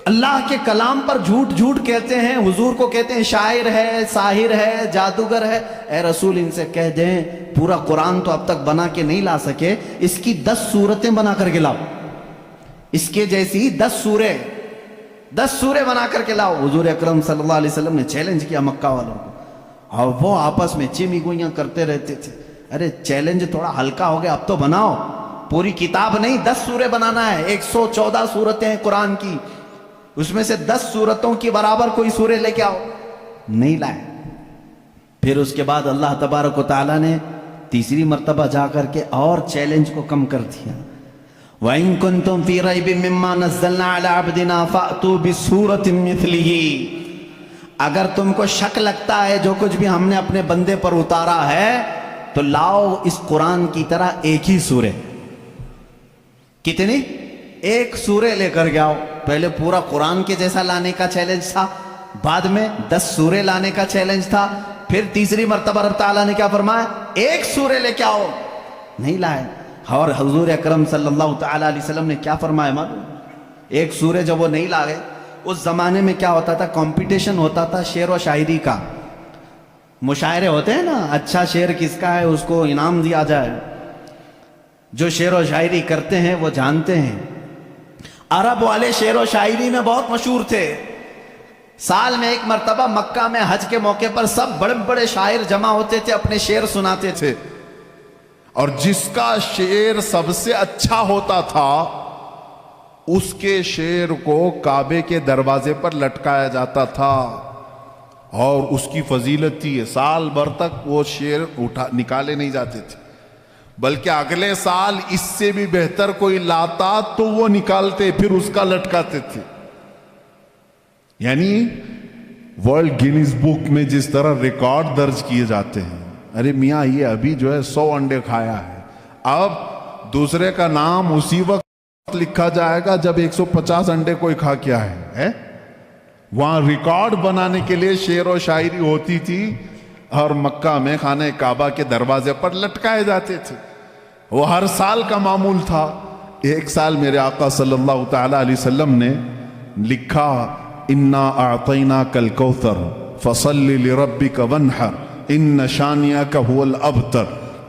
اللہ کے کلام پر جھوٹ کہتے ہیں, حضور کو کہتے ہیں شاعر ہے, ساحر ہے, جادوگر ہے. اے رسول ان سے کہہ دیں پورا قرآن تو اب تک بنا کے نہیں لا سکے, اس کی 10 سورتیں بنا کر کے لاؤ, اس کے جیسی 10 سورے بنا کر کے لاؤ. حضور اکرم صلی اللہ علیہ وسلم نے چیلنج کیا مکہ والوں کو, اور وہ آپس میں چمی گوئیاں کرتے رہتے تھے. ارے چیلنج تھوڑا ہلکا ہو گیا, اب تو بناؤ. پوری کتاب نہیں 10 سورے بنانا ہے. 114 سورتیں ہیں قرآن کی, اس میں سے 10 سورتوں کی برابر کوئی سورے لے کے آؤ. نہیں لائے. پھر اس کے بعد اللہ تبارک و تعالیٰ نے تیسری مرتبہ جا کر کے اور چیلنج کو کم کر دیا. وَإِن كُنتُمْ فِي رَيْبٍ مِّمَّا نَزَّلْنَا عَلَىٰ عَبْدِنَا فَأْتُوا بِسُورَةٍ مِّثْلِهِ. اگر تم کو شک لگتا ہے جو کچھ بھی ہم نے اپنے بندے پر اتارا ہے تو لاؤ اس قرآن کی طرح ایک ہی سورے. کتنی؟ ایک سورے لے کر کے آؤ. پہلے پورا قرآن کے جیسا لانے کا چیلنج تھا, بعد میں 10 سورے لانے کا چیلنج تھا, پھر تیسری مرتبہ رب تعالیٰ نے کیا فرمایا؟ ایک سورے لے کے آؤ. نہیں لائے. اور حضور اکرم صلی اللہ تعالیٰ علیہ وسلم نے کیا فرمایا معلوم؟ ایک سورے جب وہ نہیں لائے, اس زمانے میں کیا ہوتا تھا؟ کمپٹیشن ہوتا تھا شعر و شاعری کا. مشاعرے ہوتے ہیں نا, اچھا شعر کس کا ہے اس کو انعام دیا جائے. جو شعر و شاعری کرتے ہیں وہ جانتے ہیں. عرب والے شعر و شاعری میں بہت مشہور تھے. سال میں ایک مرتبہ مکہ میں حج کے موقع پر سب بڑے بڑے شاعر جمع ہوتے تھے, اپنے شعر سناتے تھے. اور جس کا شعر سب سے اچھا ہوتا تھا اس کے شعر کو کعبے کے دروازے پر لٹکایا جاتا تھا, اور اس کی فضیلت تھی سال بھر تک وہ شعر نکالے نہیں جاتے تھے, بلکہ اگلے سال اس سے بھی بہتر کوئی لاتا تو وہ نکالتے پھر اس کا لٹکاتے تھے. یعنی ورلڈ گینیز بک میں جس طرح ریکارڈ درج کیے جاتے ہیں, ارے میاں یہ ابھی جو ہے 100 انڈے کھایا ہے, اب دوسرے کا نام اسی وقت لکھا جائے گا جب 150 انڈے کوئی کھا کیا ہے. وہاں ریکارڈ بنانے کے لیے شعر و شاعری ہوتی تھی اور مکہ میں خانہ کعبہ کے دروازے پر لٹکائے جاتے تھے. وہ ہر سال کا معمول تھا. ایک سال میرے آقا صلی اللہ تعالی علیہ وسلم نے لکھا, انا اعطیناک الکوثر فصل لربک وانحر ان شانیک هو الابتر.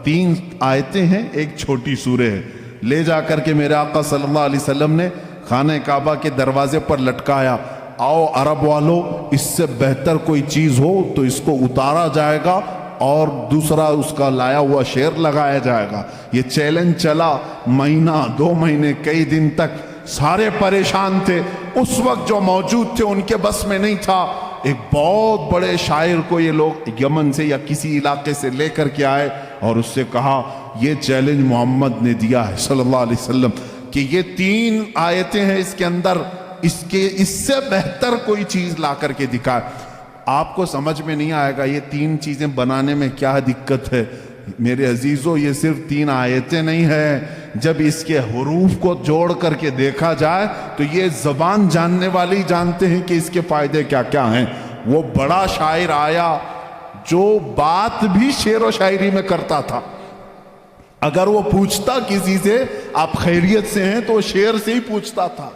3 آیتیں ہیں, ایک چھوٹی سورہ ہے. لے جا کر کے میرے آقا صلی اللہ علیہ وسلم نے خانہ کعبہ کے دروازے پر لٹکایا. آؤ عرب والو, اس سے بہتر کوئی چیز ہو تو اس کو اتارا جائے گا اور دوسرا اس کا لایا ہوا شعر لگایا جائے گا. یہ چیلنج چلا مہینہ 2 مہینے کئی دن تک. سارے پریشان تھے. اس وقت جو موجود تھے ان کے بس میں نہیں تھا. ایک بہت بڑے شاعر کو یہ لوگ یمن سے یا کسی علاقے سے لے کر کے آئے اور اس سے کہا, یہ چیلنج محمد نے دیا ہے صلی اللہ علیہ وسلم کہ یہ 3 آیتیں ہیں اس کے اندر, اس سے بہتر کوئی چیز لا کر کے دکھائے. آپ کو سمجھ میں نہیں آئے گا یہ 3 چیزیں بنانے میں کیا دقت ہے. میرے عزیزو, یہ صرف 3 آیتیں نہیں ہیں. جب اس کے حروف کو جوڑ کر کے دیکھا جائے تو یہ زبان جاننے والے ہی جانتے ہیں کہ اس کے فائدے کیا کیا ہیں. وہ بڑا شاعر آیا جو بات بھی شعر و شاعری میں کرتا تھا. اگر وہ پوچھتا کسی سے آپ خیریت سے ہیں تو وہ شعر سے ہی پوچھتا تھا.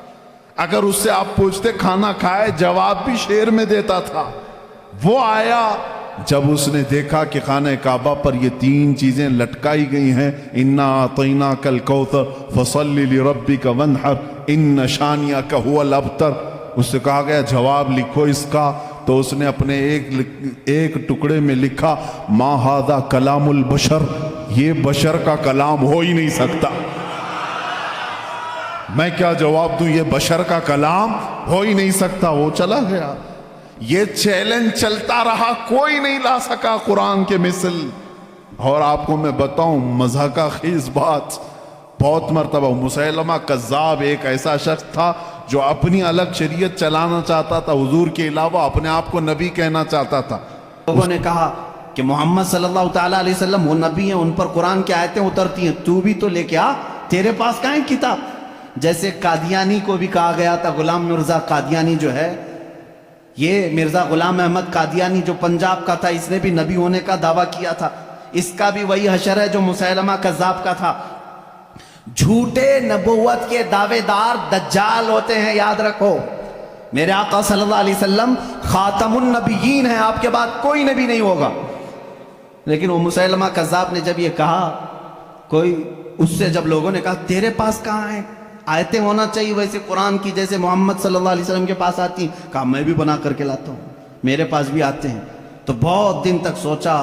اگر اس سے آپ پوچھتے کھانا کھائے, جواب بھی شعر میں دیتا تھا. وہ آیا جب اس نے دیکھا کہ خانہ کعبہ پر یہ 3 چیزیں لٹکائی گئی ہیں, انا اعطیناک الکوثر فصل لربک وانحر ان شانیک هو الابتر. اس سے کہا گیا جواب لکھو اس کا. تو اس نے اپنے ایک ٹکڑے میں لکھا, ما ھذا کلام البشر, یہ بشر کا کلام ہو ہی نہیں سکتا. میں کیا جواب دوں, یہ بشر کا کلام ہو ہی نہیں سکتا. وہ چلا گیا. یہ چیلنج چلتا رہا, کوئی نہیں لا سکا قرآن کے مثل. اور آپ کو میں بتاؤں مضحکہ خیز بات, بہت مرتبہ مسیلمہ کذاب ایک ایسا شخص تھا جو اپنی الگ شریعت چلانا چاہتا تھا, حضور کے علاوہ اپنے آپ کو نبی کہنا چاہتا تھا. لوگوں نے کہا کہ محمد صلی اللہ تعالیٰ علیہ وسلم وہ نبی ہیں, ان پر قرآن کی آیتیں اترتی ہیں, تو بھی تو لے کے آ, تیرے پاس کہاں ہے کتاب. جیسے قادیانی کو بھی کہا گیا تھا, غلام مرزا قادیانی جو ہے, یہ مرزا غلام احمد قادیانی جو پنجاب کا تھا, اس نے بھی نبی ہونے کا دعویٰ کیا تھا. اس کا بھی وہی حشر ہے جو مسیلمہ کذاب کا تھا. جھوٹے نبوت کے دعوے دار دجال ہوتے ہیں, یاد رکھو. میرے آقا صلی اللہ علیہ وسلم خاتم النبیین ہیں, آپ کے بعد کوئی نبی نہیں ہوگا. لیکن وہ مسیلمہ کذاب نے جب یہ کہا, کوئی اس سے جب لوگوں نے کہا تیرے پاس کہاں ہے, آیتیں ہونا چاہیے ویسے قرآن کی جیسے محمد صلی اللہ علیہ وسلم کے پاس آتی ہیں, کہا میں بھی بنا کر کے لاتا ہوں, میرے پاس بھی آتے ہیں. تو بہت دن تک سوچا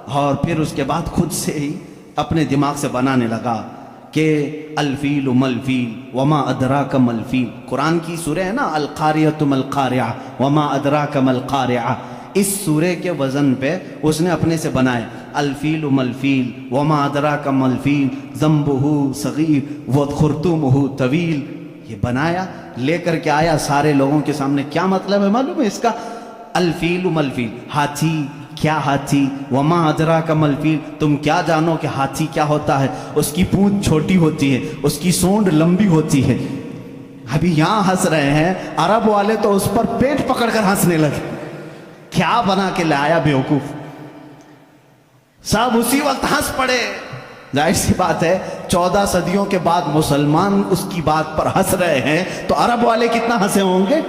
اور پھر اس کے بعد خود سے ہی اپنے دماغ سے بنانے لگا کہ الفیل ملفیل وما ادراک ملفیل. قرآن کی سورہ ہے نا, القاریۃ ملقاریہ وما ادراک ملقاریہ. اس سورے کے وزن پہ اس نے اپنے سے بنائے الفیل ملفیل وما ادراک ملفیل ذنبہ صغیر وخرطومہ طویل. یہ بنایا, لے کر کے آیا سارے لوگوں کے سامنے. کیا مطلب ہے معلوم ہے اس کا؟ الفیل ملفیل، ہاتھی کیا ہاتھی، وما ادراک ملفیل، تم کیا جانو کہ ہاتھی کیا ہوتا ہے، اس کی پونچھ چھوٹی ہوتی ہے، اس کی سونڈ لمبی ہوتی ہے۔ ابھی یہاں ہنس رہے ہیں، عرب والے تو اس پر پیٹ پکڑ کر ہنسنے لگے، کیا بنا کے لایا بیوقوف، سب اسی وقت ہنس پڑے۔ ظاہر سی بات ہے 14 صدیوں کے بعد مسلمان اس کی بات پر ہنس رہے ہیں تو عرب والے کتنا ہنسے ہوں گے۔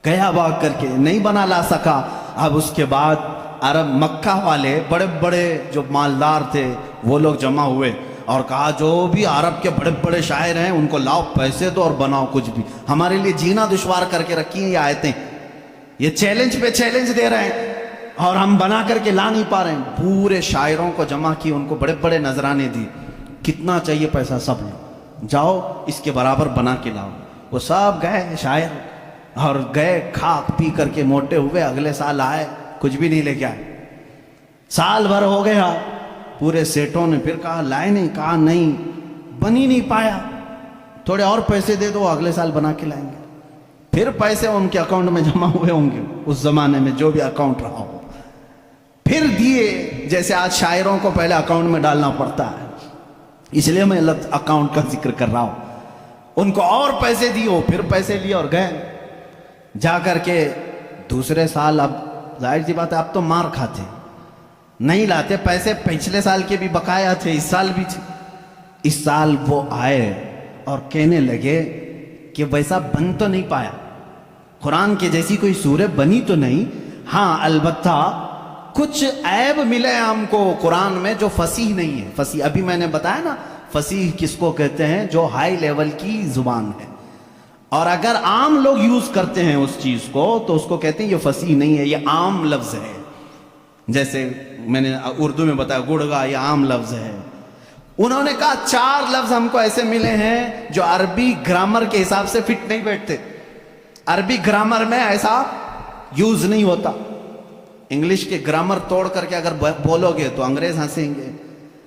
گیا بھاگ کر کے، نہیں بنا لا سکا۔ اب اس کے بعد عرب مکہ والے بڑے بڑے جو مالدار تھے وہ لوگ جمع ہوئے اور کہا جو بھی عرب کے بڑے بڑے شاعر ہیں ان کو لاؤ، پیسے دو اور بناؤ کچھ بھی، ہمارے لیے جینا دشوار کر کے رکھی ہیں یہ آیتیں، یہ چیلنج پہ چیلنج دے رہے ہیں اور ہم بنا کر کے لا نہیں پا رہے ہیں۔ پورے شاعروں کو جمع کی، ان کو بڑے بڑے نذرانے دی، کتنا چاہیے پیسہ سب لو، جاؤ اس کے برابر بنا کے لاؤ۔ وہ سب گئے شاعر اور گئے، کھا پی کر کے موٹے ہوئے، اگلے سال آئے کچھ بھی نہیں لے کے آئے۔ سال بھر ہو گیا، پورے سیٹوں نے پھر کہا لائے نہیں، کہا نہیں بن ہی نہیں پایا، تھوڑے اور پیسے دے دو اگلے سال بنا کے لائیں گے۔ پھر پیسے ان کے اکاؤنٹ میں جمع ہوئے ہوں گے اس زمانے میں جو بھی اکاؤنٹ رہا ہو، پھر دیے، جیسے آج شاعروں کو پہلے اکاؤنٹ میں ڈالنا پڑتا ہے، اس لیے میں الگ اکاؤنٹ کا ذکر کر رہا ہوں۔ ان کو اور پیسے دیو، پھر پیسے لیے اور گئے، جا کر کے دوسرے سال، اب ظاہر سی بات ہے اب تو مار کھاتے، نہیں لاتے پیسے، پچھلے سال کے بھی بقایا تھے، اس سال بھی تھے۔ اس سال وہ آئے اور کہنے لگے کہ ویسا بن تو نہیں پایا، قرآن کے جیسی کوئی سورہ بنی تو نہیں، ہاں البتہ کچھ عیب ملے ہم کو قرآن میں جو فصیح نہیں ہے۔ فصیح ابھی میں نے بتایا نا، فصیح کس کو کہتے ہیں؟ جو ہائی لیول کی زبان ہے، اور اگر عام لوگ یوز کرتے ہیں اس چیز کو تو اس کو کہتے ہیں یہ فصیح نہیں ہے، یہ عام لفظ ہے۔ جیسے میں نے اردو میں بتایا گڑگا، یہ عام لفظ ہے۔ انہوں نے کہا 4 لفظ ہم کو ایسے ملے ہیں جو عربی گرامر کے حساب سے فٹ نہیں بیٹھتے، عربی گرامر میں ایسا یوز نہیں ہوتا۔ انگلش کے گرامر توڑ کر کے اگر بولو گے تو انگریز ہنسیں گے،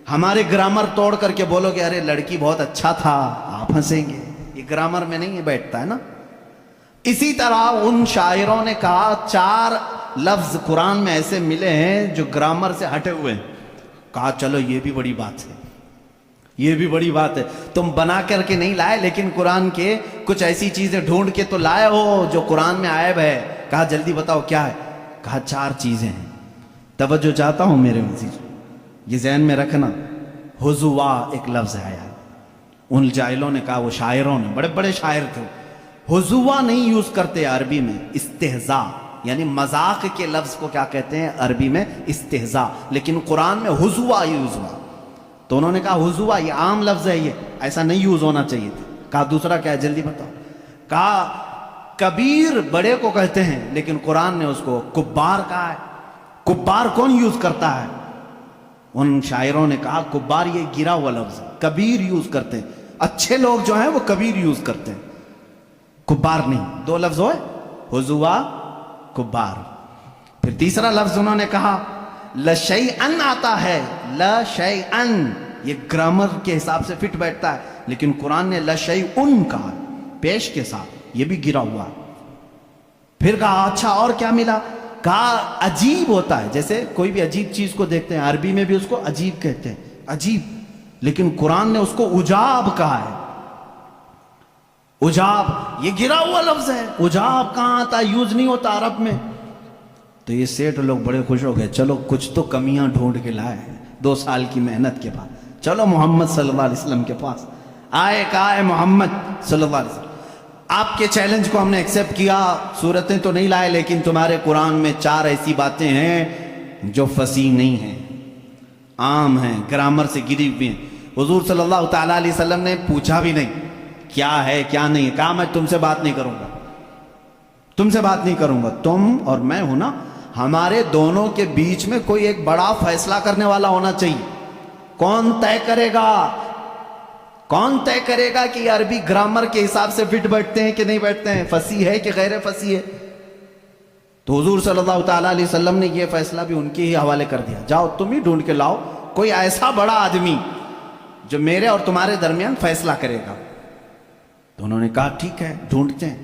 ہمارے گرامر توڑ کر کے بولو گے ارے لڑکی بہت اچھا تھا، آپ ہنسیں گے، یہ گرامر میں نہیں بیٹھتا ہے نا۔ اسی طرح ان شاعروں نے کہا 4 لفظ قرآن میں ایسے ملے ہیں جو گرامر سے ہٹے ہوئے ہیں۔ کہا چلو یہ بھی بڑی بات ہے، یہ بھی بڑی بات ہے، تم بنا کر کے نہیں لائے لیکن قرآن کے کچھ ایسی چیزیں ڈھونڈ کے تو لائے ہو جو قرآن میں عیب ہے۔ کہا جلدی بتاؤ کیا ہے؟ کہا 4 چیزیں ہیں۔ توجہ چاہتا ہوں میرے وزیر، یہ ذہن میں رکھنا، حضوا ایک لفظ آیا، ان جاہلوں نے کہا، وہ شاعروں نے، بڑے بڑے شاعر تھے، حضوا نہیں یوز کرتے عربی میں، استہزاء، یعنی مذاق کے لفظ کو کیا کہتے ہیں عربی میں؟ استہزاء، لیکن قرآن میں حضوا یوز ہوا۔ تو انہوں نے کہا حضوا یہ عام لفظ ہے، یہ ایسا نہیں یوز ہونا چاہیے تھا۔ کہا دوسرا کیا ہے جلدی بتاؤ؟ کہا کبیر بڑے کو کہتے ہیں لیکن قرآن نے اس کو کبار کہا ہے، کبار کون یوز کرتا ہے؟ ان شاعروں نے کہا کبار یہ گرا ہوا لفظ ہے، کبیر یوز کرتے ہیں، اچھے لوگ جو ہیں وہ کبیر یوز کرتے ہیں، کبار نہیں۔ 2 لفظ ہوئے، حضوا، کبار۔ پھر تیسرا لفظ انہوں نے کہا لشیئن آتا ہے، لشیئن، یہ گرامر کے حساب سے فٹ بیٹھتا ہے لیکن قرآن نے لشیئن کہا پیش کے ساتھ، یہ بھی گرا ہوا۔ پھر کہا اچھا اور کیا ملا؟ کہا عجیب ہوتا ہے، جیسے کوئی بھی عجیب چیز کو دیکھتے ہیں عربی میں بھی اس کو عجیب کہتے ہیں، عجیب، لیکن قرآن نے اس کو عجاب کہا ہے۔ عجاب یہ گرا ہوا لفظ ہے، عجاب کہاں آتا ہے؟ یوز نہیں ہوتا عرب میں۔ تو یہ سیٹ لوگ بڑے خوش ہو گئے، چلو کچھ تو کمیاں ڈھونڈ کے لائے ہیں 2 سال کی محنت کے بعد، چلو محمد صلی اللہ علیہ وسلم کے پاس آئے، کہا ہے محمد صلی اللہ علیہ وسلم آپ کے چیلنج کو ہم نے ایکسیپٹ کیا، صورتیں تو نہیں لائے لیکن تمہارے قرآن میں 4 ایسی باتیں ہیں جو فصیح نہیں ہیں، عام ہیں، گرامر سے گری ہوئی ہیں۔ حضور صلی اللہ تعالیٰ علیہ وسلم نے پوچھا بھی نہیں کیا ہے کیا نہیں ہے، کہا میں تم سے بات نہیں کروں گا، تم سے بات نہیں کروں گا، تم اور میں ہوں نا، ہمارے دونوں کے بیچ میں کوئی ایک بڑا فیصلہ کرنے والا ہونا چاہیے۔ کون طے کرے گا؟ کون طے کرے گا کہ یہ عربی گرامر کے حساب سے فٹ بیٹھتے ہیں کہ نہیں بیٹھتے ہیں، فصیح ہے کہ غیر فصیح ہے؟ تو حضور صلی اللہ تعالیٰ علیہ وسلم نے یہ فیصلہ بھی ان کے ہی حوالے کر دیا، جاؤ تم ہی ڈھونڈ کے لاؤ کوئی ایسا بڑا آدمی جو میرے اور تمہارے درمیان فیصلہ کرے گا۔ تو انہوں نے کہا ٹھیک ہے ڈھونڈتے ہیں۔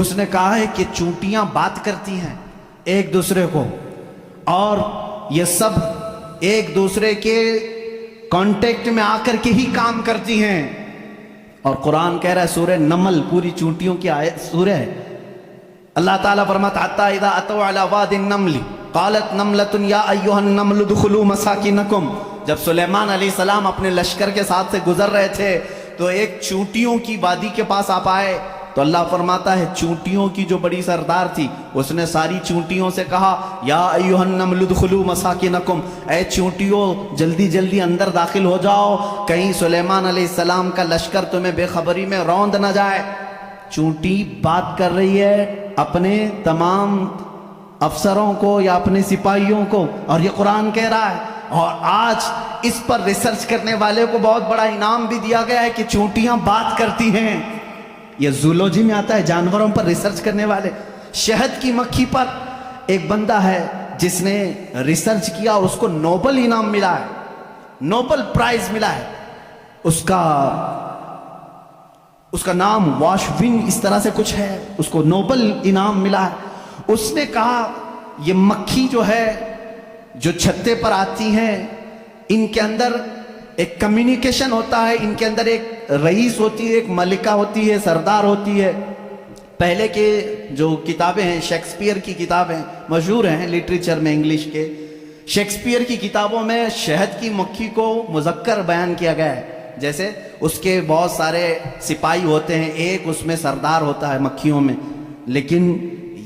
اس نے کہا ہے کہ چونٹیاں بات کرتی ہیں ایک دوسرے کو اور یہ سب ایک دوسرے کے کانٹیکٹ میں آ کر کے ہی کام کرتی ہیں. اور قرآن کہہ رہا ہے سورہ نمل پوری چونٹیوں کی آیت سورہ ہے. اللہ تعالیٰ فرماتا حتیٰ اذا اتوا علی واد النمل قالت نملۃ یا ایھا النمل ادخلوا مساکنکم. جب سلیمان علیہ السلام اپنے لشکر کے ساتھ سے گزر رہے تھے تو ایک چونٹیوں کی وادی کے پاس آپ آئے تو اللہ فرماتا ہے چونٹیوں کی جو بڑی سردار تھی اس نے ساری چونٹیوں سے کہا یا ایھا النمل ادخلوا مساکنکم، اے چونٹیوں جلدی جلدی اندر داخل ہو جاؤ، کہیں سلیمان علیہ السلام کا لشکر تمہیں بے خبری میں روند نہ جائے. چونٹی بات کر رہی ہے اپنے تمام افسروں کو یا اپنے سپاہیوں کو، اور یہ قرآن کہہ رہا ہے. اور آج اس پر ریسرچ کرنے والے کو بہت بڑا انعام بھی دیا گیا ہے کہ چونٹیاں بات کرتی ہیں. یہ زولوجی میں آتا ہے، جانوروں پر ریسرچ کرنے والے. شہد کی مکھی پر ایک بندہ ہے جس نے ریسرچ کیا اور اس کو نوبل انعام ملا ہے، نوبل پرائز ملا ہے. اس کا نام واش ونگ اس طرح سے کچھ ہے، اس کو نوبل انعام ملا ہے. اس نے کہا یہ مکھی جو ہے جو چھتے پر آتی ہیں ان کے اندر ایک کمیونیکیشن ہوتا ہے، ان کے اندر ایک رئیس ہوتی ہے، ایک ملکہ ہوتی ہے، سردار ہوتی ہے. پہلے کے جو کتابیں ہیں شیکسپیئر کی کتابیں مشہور ہیں لٹریچر میں انگلش کے، شیکسپیئر کی کتابوں میں شہد کی مکھی کو مذکر بیان کیا گیا ہے. جیسے اس کے بہت سارے سپاہی ہوتے ہیں، ایک اس میں سردار ہوتا ہے مکھیوں میں. لیکن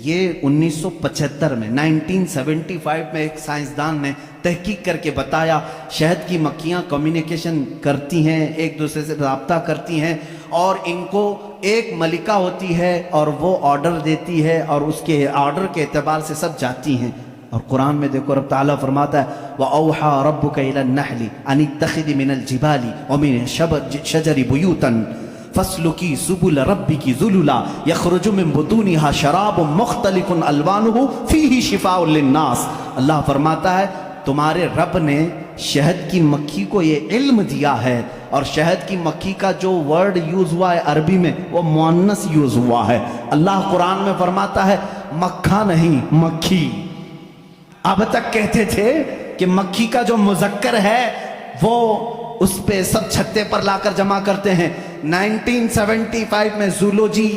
یہ 1975 میں 1975 میں ایک سائنسدان نے تحقیق کر کے بتایا شہد کی مکھیاں کمیونیکیشن کرتی ہیں، ایک دوسرے سے رابطہ کرتی ہیں، اور ان کو ایک ملکہ ہوتی ہے اور وہ آرڈر دیتی ہے اور اس کے آرڈر کے اعتبار سے سب جاتی ہیں. اور قرآن میں دیکھو رب تعالیٰ فرماتا ہے وَأَوْحَى رَبُّكَ إِلَى النَّحْلِ أَنِ اتَّخِذِ مِنَ الْجِبَالِ وَمِنَ الشَّجَرِ بُيُوتًا فَاسْلُكِي سُبُلَ رَبِّكِ ذُلُلًا يَخْرُجُ مِن بُطُونِهَا شَرَابٌ مُخْتَلِفٌ أَلْوَانُهُ فِيهِ شِفَاءٌ لِلنَّاسِ. اللہ فرماتا ہے تمہارے رب نے شہد کی مکھی کو یہ علم دیا ہے، اور شہد کی مکھی کا جو ورڈ یوز ہوا ہے عربی میں وہ مؤنث یوز ہوا ہے. اللہ قرآن میں فرماتا ہے مکھا نہیں مکھی. اب تک کہتے تھے کہ مکھی کا جو مذکر ہے وہ اس پہ سب چھتے پر لا کر جمع کرتے ہیں. 1975 میں زولوجی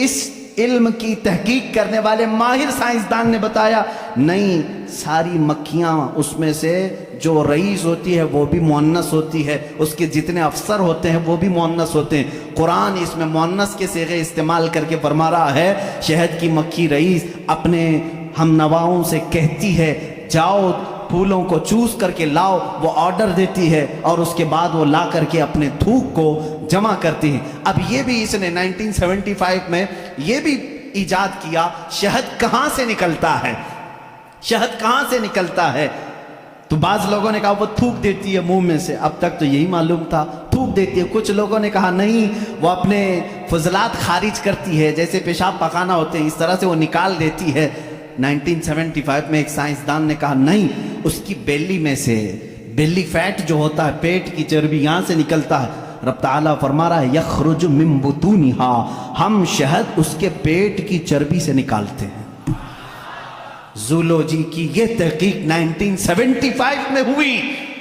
اس علم کی تحقیق کرنے والے ماہر سائنسدان نے بتایا نہیں، ساری مکھیاں اس میں سے جو رئیس ہوتی ہے وہ بھی مؤنث ہوتی ہے، اس کے جتنے افسر ہوتے ہیں وہ بھی مؤنث ہوتے ہیں. قرآن اس میں مؤنث کے صیغے استعمال کر کے فرما رہا ہے شہد کی مکھی رئیس اپنے ہم نواؤں سے کہتی ہے جاؤ پھولوں کو چوز کر کے لاؤ، وہ آرڈر دیتی ہے اور اس کے بعد وہ لا کر کے اپنے تھوک کو جمع کرتی ہیں. اب یہ بھی اس نے 1975 میں یہ بھی ایجاد کیا شہد کہاں سے نکلتا ہے، شہد کہاں سے نکلتا ہے. تو بعض لوگوں نے کہا وہ تھوک دیتی ہے منہ میں سے، اب تک تو یہی معلوم تھا تھوک دیتی ہے. کچھ لوگوں نے کہا نہیں وہ اپنے فضلات خارج کرتی ہے، جیسے پیشاب پخانہ ہوتے ہیں اس طرح سے وہ نکال دیتی ہے. 1975 میں ایک سائنسدان نے کہا نہیں، اس کی بیلی میں سے بیلی فیٹ جو ہوتا ہے پیٹ کی چربی یہاں سے نکلتا ہے. رب تعالیٰ فرما رہا ہے یخرج من بطونها، ہم شہد اس کے پیٹ کی چربی سے نکالتے ہیں. زولوجی کی یہ تحقیق 1975 میں ہوئی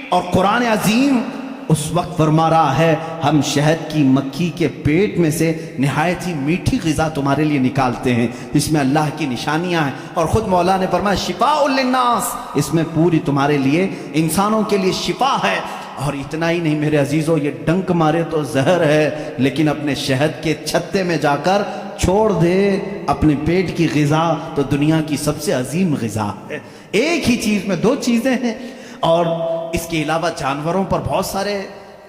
اور قرآن عظیم اس وقت فرما رہا ہے ہم شہد کی مکھی کے پیٹ میں سے نہایت ہی میٹھی غذا تمہارے لیے نکالتے ہیں، اس میں اللہ کی نشانیاں ہیں. اور خود مولا نے فرمایا شفاء للناس، اس میں پوری تمہارے لیے انسانوں کے لیے شفا ہے. اور اتنا ہی نہیں میرے عزیزوں، یہ ڈنک مارے تو زہر ہے لیکن اپنے شہد کے چھتے میں جا کر چھوڑ دے اپنے پیٹ کی غذا تو دنیا کی سب سے عظیم غذا ہے. ایک ہی چیز میں دو چیزیں ہیں. اور اس کے علاوہ جانوروں پر بہت سارے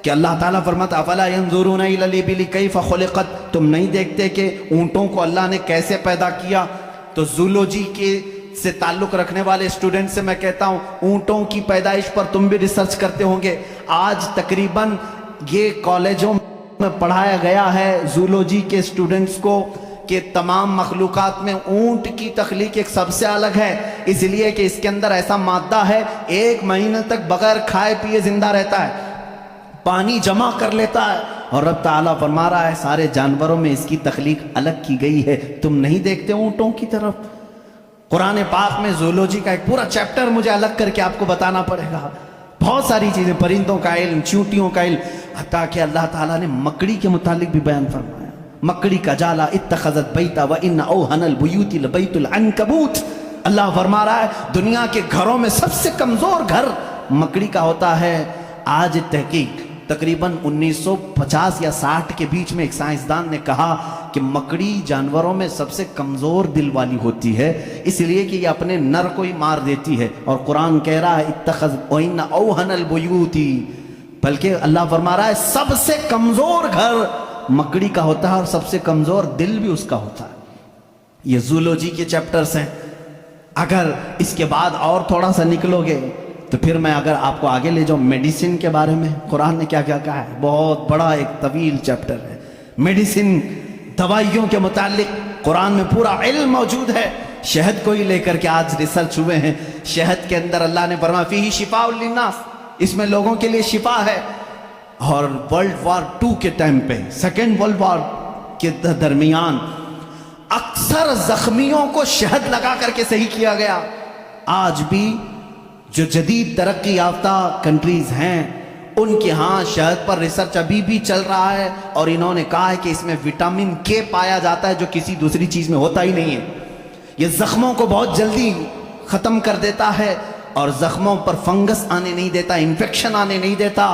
کہ اللہ تعالیٰ فرماتا افلا ينظرون الى الابل كيف خلقت، تم نہیں دیکھتے کہ اونٹوں کو اللہ نے کیسے پیدا کیا. تو زولوجی کے سے تعلق رکھنے والے اسٹوڈنٹ سے میں کہتا ہوں اونٹوں کی پیدائش پر تم بھی ریسرچ کرتے ہوں گے. آج تقریباً یہ کالجوں میں پڑھایا گیا ہے زولوجی کے اسٹوڈنٹس کو کہ تمام مخلوقات میں اونٹ کی تخلیق ایک سب سے الگ ہے، اس لیے کہ اس کے اندر ایسا مادہ ہے 1 مہینے تک بغیر کھائے پیے زندہ رہتا ہے، پانی جمع کر لیتا ہے اور رب تعالیٰ فرما رہا ہے سارے جانوروں میں اس کی تخلیق الگ کی گئی ہے، تم نہیں دیکھتے اونٹوں کی طرف؟ قرآن پاک میں زولوجی کا ایک پورا چیپٹر مجھے الگ کر کے آپ کو بتانا پڑے گا، بہت ساری چیزیں، پرندوں کا علم، چیونٹیوں کا علم، حتیٰ کہ اللہ تعالیٰ نے مکڑی کے متعلق بھی بیان فرمایا، مکڑی کا جالا اتخذت بیتا وان اوہن البیوت لبیت العنکبوت۔ اللہ فرما رہا ہے دنیا کے گھروں میں سب سے کمزور گھر مکڑی کا ہوتا ہے۔ آج تحقیق تقریباً 1950 یا 60 کے بیچ میں ایک سائنسدان نے کہا کہ مکڑی جانوروں میں سب سے کمزور دل والی ہوتی ہے، اس لیے کہ یہ اپنے نر کو ہی مار دیتی ہے، اور قرآن کہہ رہا ہے اتخذ وَإِنَّ أَوْهَنَ الْبُيُوتِ، بلکہ اللہ فرما رہا ہے سب سے کمزور گھر مکڑی کا ہوتا ہے اور سب سے کمزور دل بھی اس کا ہوتا ہے۔ یہ زولوجی کے چیپٹرز ہیں۔ اگر اس کے بعد اور تھوڑا سا نکلو گے تو پھر میں اگر آپ کو آگے لے جاؤں میڈیسن کے بارے میں، قرآن نے کیا کیا کہا ہے، بہت بڑا ایک طویل چیپٹر ہے میڈیسن، دوائیوں کے متعلق قرآن میں پورا علم موجود ہے۔ شہد کو ہی لے کر کے آج ریسرچ ہوئے ہیں، شہد کے اندر اللہ نے فرمایا فیہ شفاء للناس، اس میں لوگوں کے لیے شفا ہے۔ اور ورلڈ وار 2 کے ٹائم پہ، سیکنڈ ورلڈ وار کے درمیان اکثر زخمیوں کو شہد لگا کر کے صحیح کیا گیا۔ آج بھی جو جدید ترقی یافتہ کنٹریز ہیں ان کے ہاں شہد پر ریسرچ ابھی بھی چل رہا ہے، اور انہوں نے کہا ہے کہ اس میں وٹامن کے پایا جاتا ہے جو کسی دوسری چیز میں ہوتا ہی نہیں ہے۔ یہ زخموں کو بہت جلدی ختم کر دیتا ہے اور زخموں پر فنگس آنے نہیں دیتا، انفیکشن آنے نہیں دیتا۔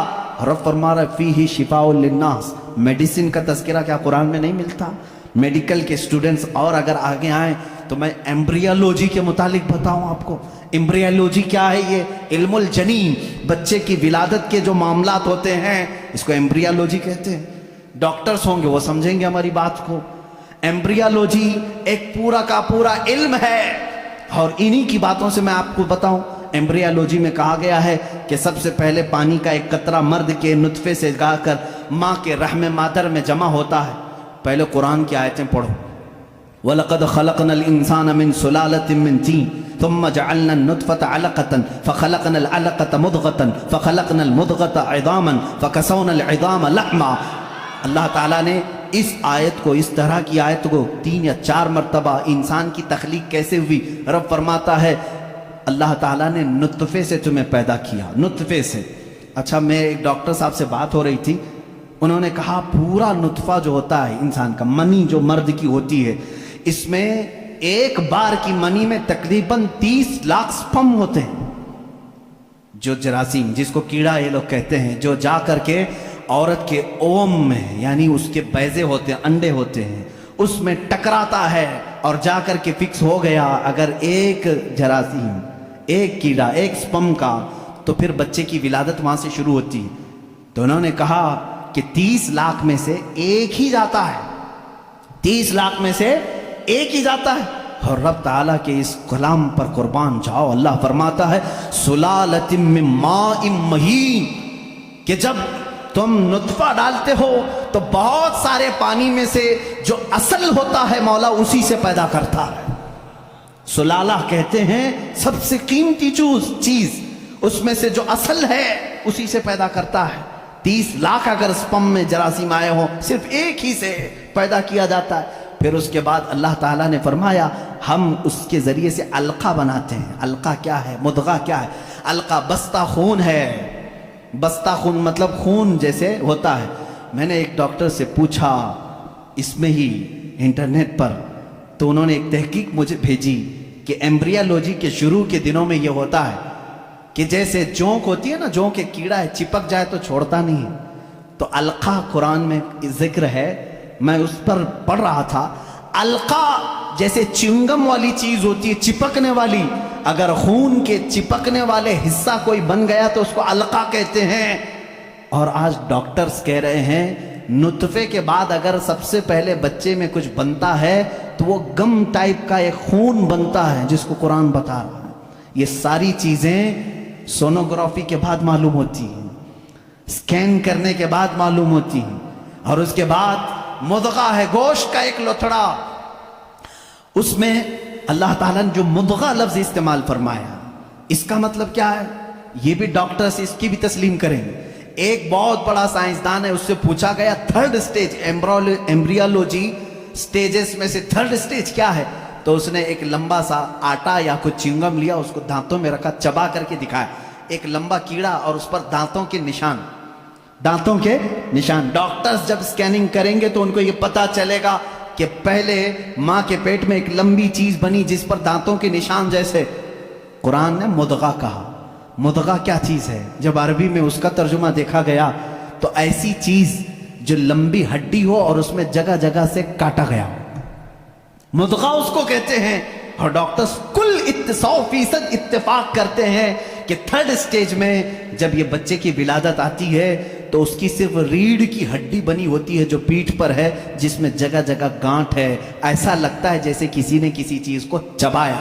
رب فرما رہا ہے فیہ شفاء للناس۔ میڈیسن کا تذکرہ کیا قرآن میں نہیں ملتا؟ میڈیکل کے اسٹوڈنٹس اور اگر آگے آئیں تو میں ایمبریالوجی کے متعلق بتاؤں آپ کو۔ ایمبریالوجی کیا ہے؟ یہ علم الجنین، بچے کی ولادت کے جو معاملات ہوتے ہیں اس کو ایمبریالوجی کہتے ہیں۔ ڈاکٹرز ہوں گے وہ سمجھیں گے ہماری بات کو۔ ایمبریالوجی ایک پورا کا پورا علم ہے، اور انہی کی باتوں سے میں آپ کو بتاؤں۔ ایمبریالوجی میں کہا گیا ہے کہ سب سے پہلے پانی کا ایک قطرہ مرد کے نطفے سے گا کر ماں کے رحم مادر میں جمع ہوتا ہے۔ پہلے قرآن کی آیتیں پڑھو، وَلَقَدْ خَلَقْنَا الْإِنسَانَ مِنْ سُلَالَةٍ مِنْ طِينٍ ثُمَّ جَعَلْنَا النُّطْفَةَ عَلَقَةً فَخَلَقْنَا الْعَلَقَةَ مُضْغَةً فَخَلَقْنَا الْمُضْغَةَ عِظَامًا فَكَسَوْنَا الْعِظَامَ لَحْمًا۔ اللہ تعالیٰ نے اس آیت کو، اس طرح کی آیت کو 3 یا 4 مرتبہ انسان کی تخلیق کیسے ہوئی، رب فرماتا ہے اللہ تعالیٰ نے نطفے سے تمہیں پیدا کیا، نطفے سے۔ اچھا، میں ایک ڈاکٹر صاحب سے بات ہو رہی تھی، انہوں نے کہا پورا نطفہ جو ہوتا ہے انسان کا، منی جو مرد کی ہوتی ہے، اس میں ایک بار کی منی میں تقریباً 30 لاکھ سپم ہوتے ہیں، جو جراثیم جس کو کیڑا یہ لوگ کہتے ہیں، جو جا کر کے عورت کے اوم میں، یعنی اس کے بیضے ہوتے ہیں، انڈے ہوتے ہیں، اس میں ٹکراتا ہے اور جا کر کے فکس ہو گیا اگر ایک جراثیم، ایک کیڑا، ایک سپم کا، تو پھر بچے کی ولادت وہاں سے شروع ہوتی ہے۔ تو انہوں نے کہا کہ 30 لاکھ میں سے ایک ہی جاتا ہے، 30 لاکھ میں سے ایک ہی جاتا ہے۔ اور رب تعالیٰ کے اس کلام پر قربان جاؤ، اللہ فرماتا ہے سلالۃ من ماء مہین، کہ جب تم نطفہ ڈالتے ہو تو بہت سارے پانی میں سے جو اصل ہوتا ہے مولا اسی سے پیدا کرتا ہے۔ سلالہ کہتے ہیں سب سے قیمتی چیز، اس میں سے جو اصل ہے اسی سے پیدا کرتا ہے۔ 30 لاکھ اگر سپم میں جراثیم آئے ہوں، صرف ایک ہی سے پیدا کیا جاتا ہے۔ پھر اس کے بعد اللہ تعالیٰ نے فرمایا ہم اس کے ذریعے سے علقہ بناتے ہیں۔ علقہ کیا ہے؟ مدغہ کیا ہے؟ علقہ بستہ خون ہے، بستہ خون مطلب خون جیسے ہوتا ہے۔ میں نے ایک ڈاکٹر سے پوچھا اس میں ہی انٹرنیٹ پر، تو انہوں نے ایک تحقیق مجھے بھیجی کہ ایمبریالوجی کے شروع کے دنوں میں یہ ہوتا ہے کہ جیسے جونک ہوتی ہے نا، جونک ایک کیڑا ہے، چپک جائے تو چھوڑتا نہیں ہے، تو علقہ قرآن میں ذکر ہے، میں اس پر پڑھ رہا تھا۔ علقہ جیسے چنگم والی چیز ہوتی ہے، چپکنے والی، اگر خون کے چپکنے والے حصہ کوئی بن گیا تو اس کو علقہ کہتے ہیں۔ اور آج ڈاکٹرز کہہ رہے ہیں نطفے کے بعد اگر سب سے پہلے بچے میں کچھ بنتا ہے تو وہ گم ٹائپ کا ایک خون بنتا ہے جس کو قرآن بتا رہا ہے۔ یہ ساری چیزیں سونوگرافی کے بعد معلوم ہوتی ہیں، سکین کرنے کے بعد معلوم ہوتی ہیں۔ اور اس کے بعد مضغہ ہے، گوشت کا ایک لوتھڑا، اس میں اللہ تعالیٰ نے جو مضغہ لفظ استعمال فرمایا، اس کا مطلب کیا ہے یہ بھی ڈاکٹرز اس کی بھی تسلیم کریں گے۔ ایک بہت بڑا سائنسدان ہے, اس سے پوچھا گیا تھرڈ سٹیج ایمبریولوجی سٹیجز میں سے تھرڈ سٹیج کیا ہے؟ تو اس نے ایک لمبا سا آٹا یا کچھ چیونگم لیا, اس کو دانتوں میں رکھا, چبا کر کے دکھایا, ایک لمبا کیڑا اور اس پر دانتوں کے نشان. ڈاکٹرز جب سکیننگ کریں گے تو ان کو یہ پتا چلے گا کہ پہلے ماں کے پیٹ میں ایک لمبی چیز بنی جس پر دانتوں کے نشان جیسے. قرآن نے مدغہ کہا. مدغہ کیا چیز ہے؟ جب عربی میں اس کا ترجمہ دیکھا گیا تو ایسی چیز جو لمبی ہڈی ہو اور اس میں جگہ جگہ سے کاٹا گیا ہو, مدغہ اس کو کہتے ہیں. اور ڈاکٹرز کل 100% اتفاق کرتے ہیں کہ تھرڈ سٹیج میں جب یہ بچے کی ولادت آتی ہے تو اس کی صرف ریڑھ کی ہڈی بنی ہوتی ہے جو پیٹھ پر ہے, جس میں جگہ جگہ گانٹھ ہے, ایسا لگتا ہے جیسے کسی نے کسی چیز کو چبایا.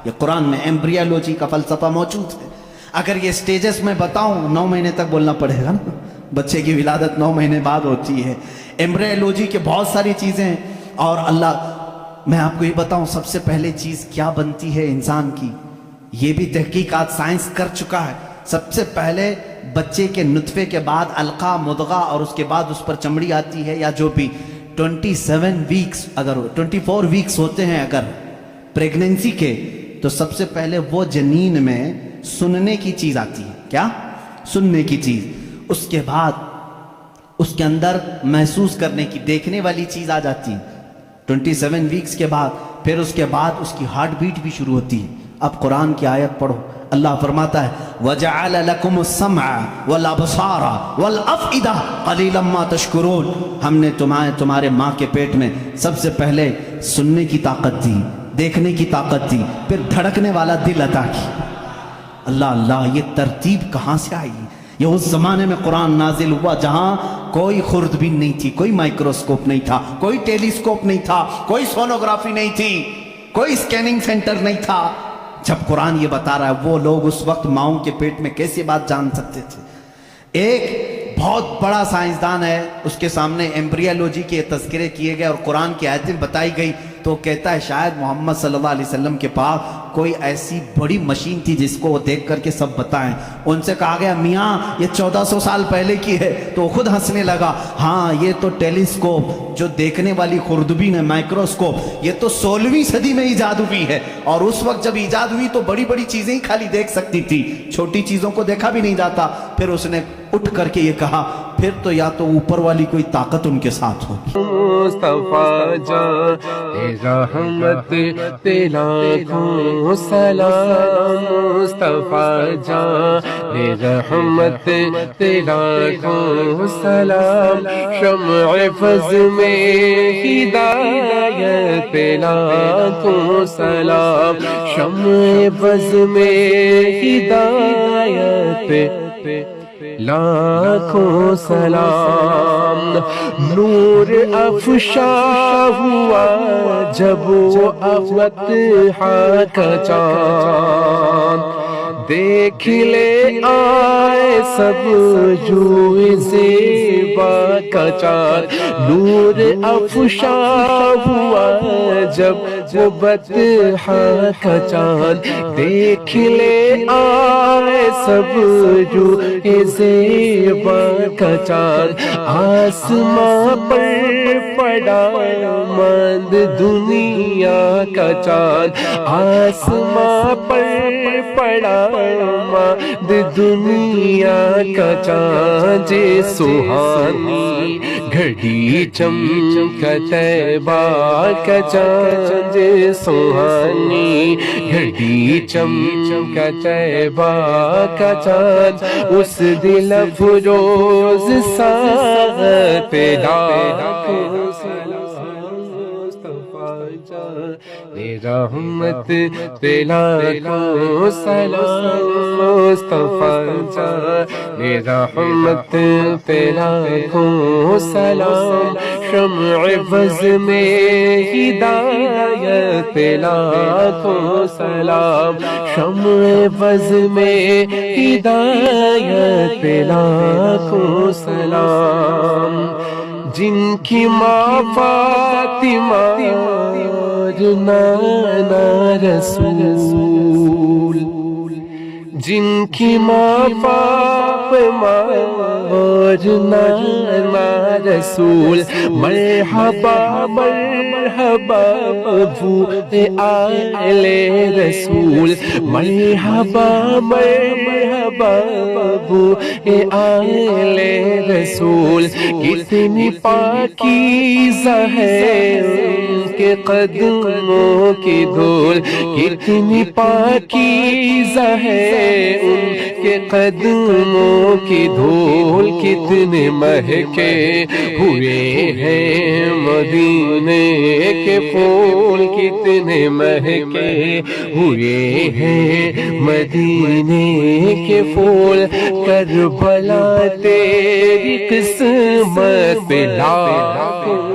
یہ قرآن میں ایمبریولوجی کا فلسفہ موجود ہے. اگر یہ سٹیجز میں بتاؤں 9 مہینے تک بولنا پڑے گا نا, بچے کی ولادت 9 مہینے بعد ہوتی ہے. ایمبریولوجی کے بہت ساری چیزیں ہیں. اور اللہ, میں آپ کو یہ بتاؤں سب سے پہلے چیز کیا بنتی ہے انسان کی, یہ بھی تحقیقات سائنس کر چکا ہے. سب سے پہلے بچے کے نطفے کے بعد علقہ, مدغہ, اور اس کے بعد اس پر چمڑی آتی ہے یا جو بھی 27 ویکس, اگر 24 ویکس ہوتے ہیں اگر پریگننسی کے, تو سب سے پہلے وہ جنین میں سننے کی چیز آتی ہے. کیا؟ سننے کی چیز. اس کے بعد اس کے اندر محسوس کرنے کی, دیکھنے والی چیز آ جاتی ہے 27 ویکس کے بعد. پھر اس کے بعد اس کی ہارٹ بیٹ بھی شروع ہوتی ہے. اب قرآن کی آیت پڑھو, اللہ فرماتا ہے وَجَعَلَ لَكُمُ السَّمْعَ وَالْأَبْصَارَ وَالْأَفْئِدَةَ قَلِيلًا مَا تَشْكُرُونَ. ہم نے تمہارے ماں کے پیٹ میں سب سے پہلے سننے کی طاقت دی, دیکھنے کی طاقت دی, پھر دھڑکنے والا دل عطا کی. اللہ اللہ, یہ ترتیب کہاں سے آئی؟ یہ اس زمانے میں قرآن نازل ہوا جہاں کوئی خوردبین نہیں تھی, کوئی مائکروسکوپ نہیں تھا, کوئی ٹیلیسکوپ نہیں تھا, کوئی سونوگرافی نہیں تھی, کوئی سکیننگ سینٹر نہیں تھا. جب قرآن یہ بتا رہا ہے وہ لوگ اس وقت ماؤں کے پیٹ میں کیسے بات جان سکتے تھے؟ ایک بہت بڑا سائنسدان ہے, اس کے سامنے ایمبریولوجی کے تذکرے کیے گئے اور قرآن کی آیتیں بتائی گئی, تو کہتا ہے شاید محمد صلی اللہ علیہ وسلم کے پاس کوئی ایسی بڑی مشین تھی جس کو وہ دیکھ کر کے سب بتائیں. ان سے کہا گیا میاں یہ 1400 سال پہلے کی ہے, تو وہ خود ہنسنے لگا. ہاں یہ تو ٹیلیسکوپ جو دیکھنے والی خوردبین ہے, مائکروسکوپ, یہ تو 16ویں صدی میں ایجاد ہوئی ہے, اور اس وقت جب ایجاد ہوئی تو بڑی بڑی چیزیں ہی خالی دیکھ سکتی تھی, چھوٹی چیزوں کو دیکھا بھی نہیں جاتا. پھر اس نے اٹھ کر کے یہ کہا پھر تو یا تو اوپر والی کوئی طاقت ان کے ساتھ ہوگی. مصطفیٰ جان رحمت تیرا کو سلام, مصطفیٰ جان رحمت تیرا کو سلام, شمع فض میں ہدایت تیرا کو سلام, شمع فض میں ہدایت لاکھوں سلام. نور افشا ہوا جب وہ افتحا کا چاند, دیکھ لے آئے سب جو زیبا کا چاند. نور افشا ہوا جب وہ بطحا کا چاند, دیکھ لے آئے سب جو زیبا کا چاند. آسماں پر پڑا ماند دنیا کا چاند, آسماں پر پڑا ماند دنیا کا چاند. سہانی گھڑی چمکا طیبہ کا چاند, سہانی گھڑی چمکا طیبہ کا چاند. اس دل افروز ساغت تیرا کو سلام, مصطفیٰ جان رحمت تیرا کو سلام, مصطفیٰ جان رحمت تیرا کو سلام, شمع فض میں ہدایت تیرا کو سلام, شمع فض میں ہدایت تیرا کو سلام. جن کی ماں فاطمہ جو نانا رسول, جن کی ماں موجنا رسول مرحبا مرحبا ابو آل رسول مرحبا مرحبا ابو آل رسول کتنی پاکیزہ ہے ان کے قدموں کی دھول کتنی پاکیزہ ہے ان کے قدموں کی دھول کتنے مہکے ہوئے ہیں مدینے کے پھول کتنے مہکے ہوئے ہیں مدینے کے پھول کربلا تیری قسمت پہ لاکھوں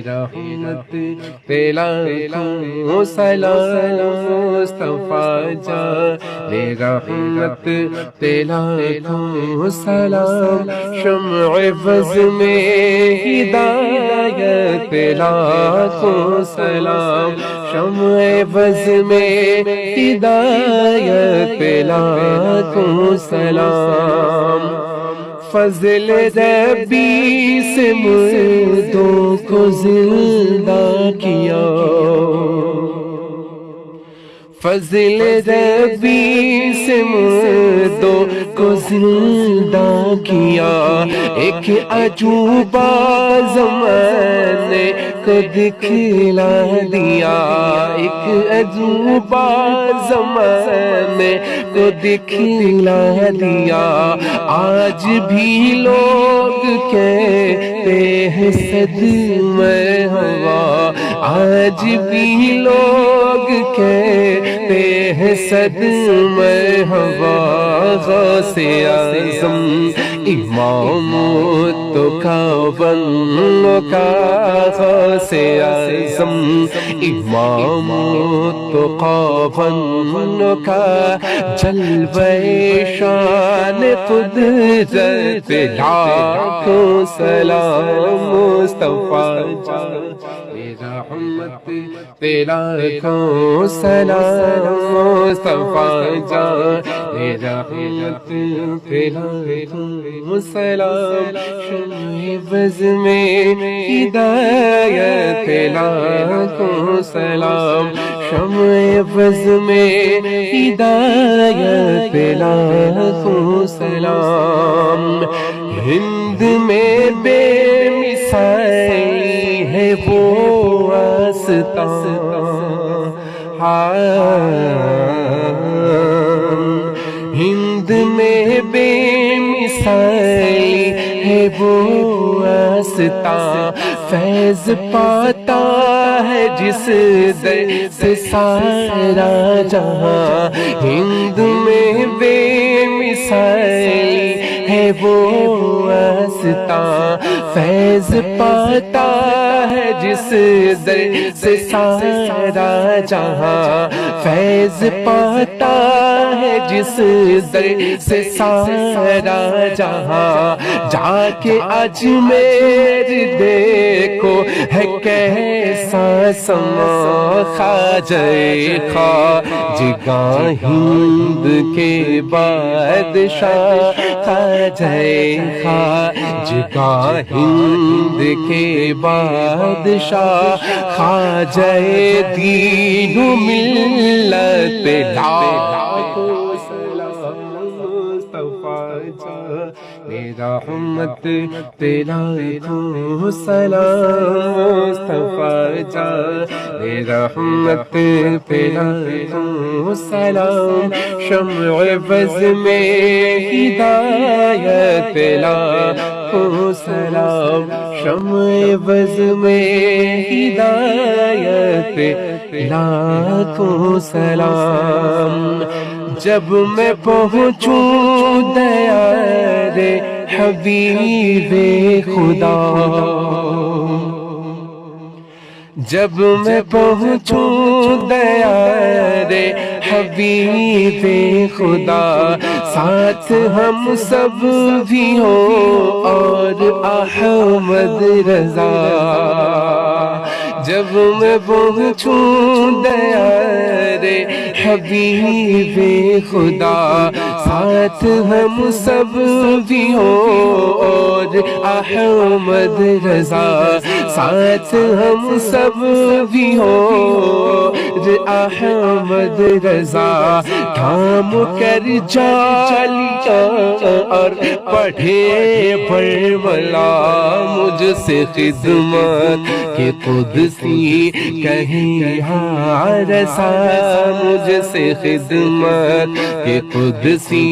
رحمت تیلاکھوں سلام مصطفیٰ جان رحمت تیلاکھوں سلام شمع بز میں ہدایت تیلاکھوں سلام شمع بز میں ہدایت تیلاکھوں سلام فضل ربی سے مردوں کو زندہ کیا فضل ربی سے مردوں کو زندہ کیا ایک عجوبہ زمانے کو دکھلا دیا ایک عجوبہ زمانے کو دکھلا دیا آج بھی لوگ کہتے ہیں صدمہ ہوا آج بھی لوگ کہتے ہیں صدمہ ہوا غوث اعظم امام تو کا بنو کا غوث اعظم امام تو کا بنو کا جلوہ شان قدرت لاکھوں سلام مصطفیٰ جان رحمت تیلاکھوں سلام مصطفیٰ جان رحمت تیلاکھوں سلام شمع بز میں ہدایت تیلاکھوں سلام شمع بز میں ہدایت تیلاکھوں سلام ہند میں بے مثالی ہے وہ ہند میں بے مثالی ہے وہ آستاں فیض پاتا ہے جس در سے سارا جہاں ہند میں بے مثالی ہے وہ آستاں فیض پاتا ہے جس در سے سارا جہاں فیض پاتا ہے جس در سے سارا جہاں جا کے اجمیر دیکھو ہے کیسا سما خواجہ خواجگاں ہند کے بادشاہ خواجہ خواجگاں ہند کے بادشاہ خواجہ دین و ملت لاکھوں سلام مصطفیٰ جان رحمت تیلاکھوں سلام مصطفیٰ جان رحمت تیلاکھوں سلام شمع بز میں ہدایت تیلاکھوں سلام شمع بز میں ہدایت تیلاکھوں سلام جب میں پہنچوں دیار حبیب خدا جب میں پہنچوں دیار حبیب خدا ساتھ ہم سب بھی ہوں اور احمد رضا جب میں پہنچوں دیارے حبیب خدا ساتھ ہم سب بھی ہوں اور احمد رضا ساتھ ہم سب بھی ہوں اور احمد رضا تھام کر جالیا اور پڑھے برملا مجھ سے خدمت کہ قدسی کہیں ہاں رسا مجھ سے خدمت کہ قدسی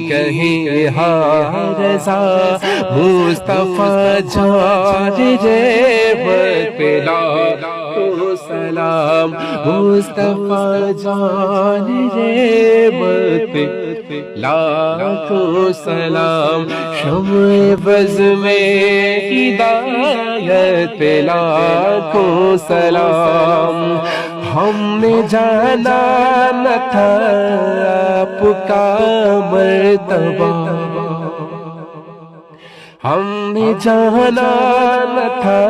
کہیں ہاں رسا مصطفیٰ جان رحمت پہ لاکھوں سلام مصطفیٰ جان رحمت پہ لاکھوں سلام شمع بز میں ہدایت پہ لاکھوں سلام ہم نے جانا نہ تھا آپ کا مرتبہ ہم نے جانا نہ تھا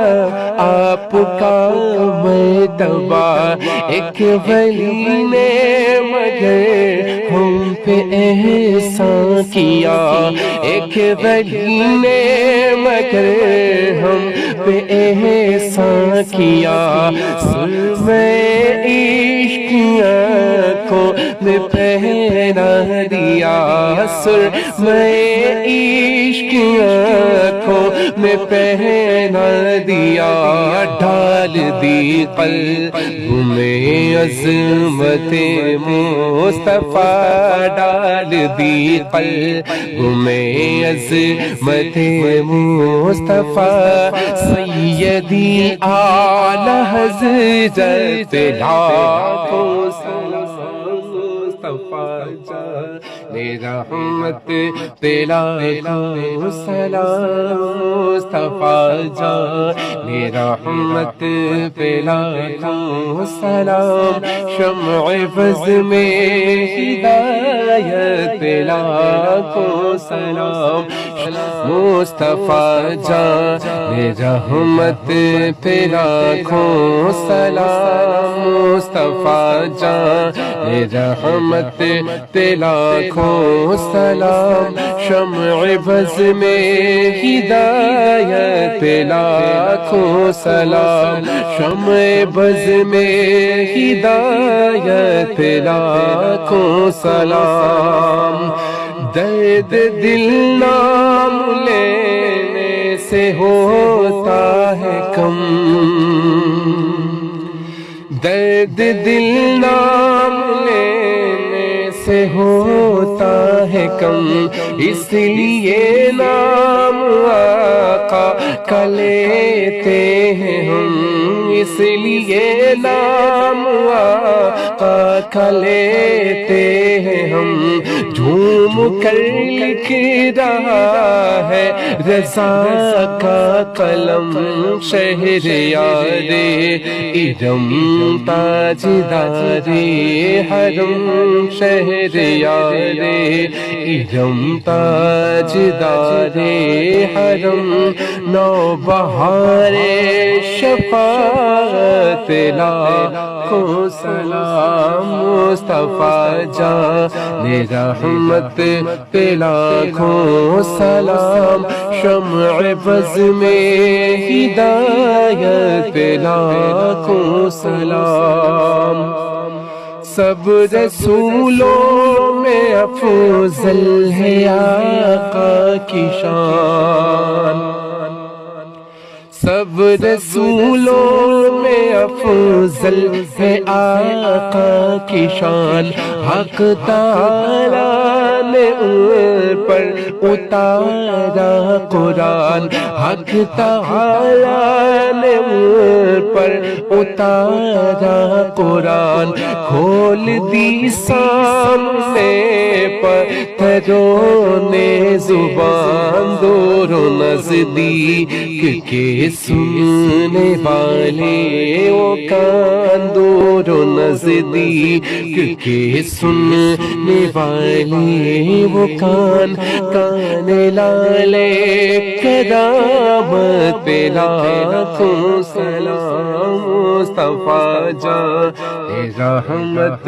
آپ کا مرتبہ ایک ولی نے مگر ہم پہ احسان کیا ایک ولی نے مگر ہم پہ احسان کیا سرمے عشق آنکھوں میں پہنا دیا سرمے عشق آنکھوں میں پہنا دیا ڈال دی قلب میں عظمت مصطفیٰ ڈال دی قلب میں عظمت مصطفیٰ سیدی اعلی حضرت لاکھوں سلام مصطفیٰ جان رحمت پہ لاکھوں سلام مصطفیٰ جان رحمت پہ لاکھوں سلام شمع بز میں ہدایت پہ لاکھوں سلام مصطفیٰ جان رحمت پہ لاکھوں سلام مصطفیٰ جان رحمت پہ لاکھوں سلام شمع بز میں ہدایت پہ لاکھوں سلام شمع بز میں ہدایت پہ لاکھوں سلام درد دل نام لینے سے ہوتا ہے کم درد دل نام لینے سے ہوتا ہے کم اس لیے نام آقا کا لیتے ہیں ہم اس لیے نام آقا کا لیتے ہیں ہم جھوم کر لکھ رہا ہے رضا کا قلم شہریار ارم تاجدار حرم شہریار ارم تاجدار حرم نوبہار شفاعت لاکھوں سلام مصطفیٰ جان رحمت پہ لاکھوں سلام شمع بز میں ہدایت پہ لاکھوں سلام سب رسولوں میں افضل ہے آقا کی شان سب رسولوں میں افضل ہے آقا کی شان حق تعالیٰ نے ان پر اتارا قرآن حق تعالیٰ نے ان پر اتارا قرآن کھول دی سامنے پتھروں نے زبان دور و نزدیک کے سننے والے وہ کان دور و نزدیک کے سننے والے وہ کان کان لالے کرامت پہ لاکھوں سلام مصطفیٰ جان رحمت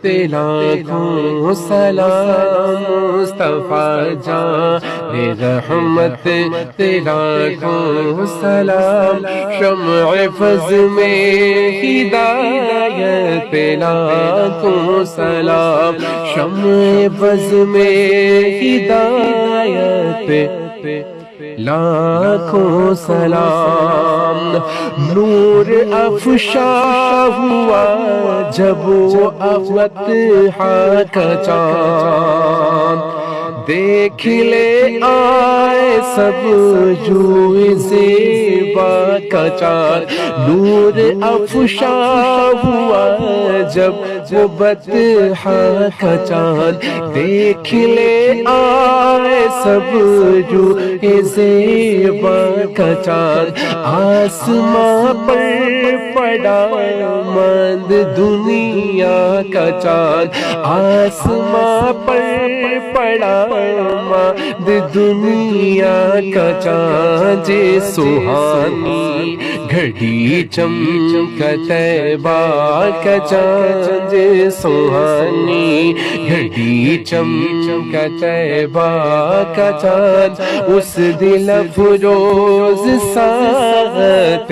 پہ لاکھوں سلام مصطفیٰ جان رحمت پہ لاکھوں سلام شمع فضل میں ہدایت پہ لاکھوں سلام شمع فضل میں ہدایت پہ لاکھوں سلام نور افشا ہوا جب وہ افتحا کا چاند دیکھ لے آئے سب جو زیبا کا چاند نور افشا ہوا جب وہ بدحا کا چاند دیکھ لے آئے سب جو زیبا کا چاند آسماں پر پڑا مند دنیا کا چاند آسماں پر پڑا مند دنیا کا چاند سہانی گھڑی چمکا طیبہ کا چاند سہانی گھڑی چمکا طیبہ کا چاند اس دل افروز ساتھ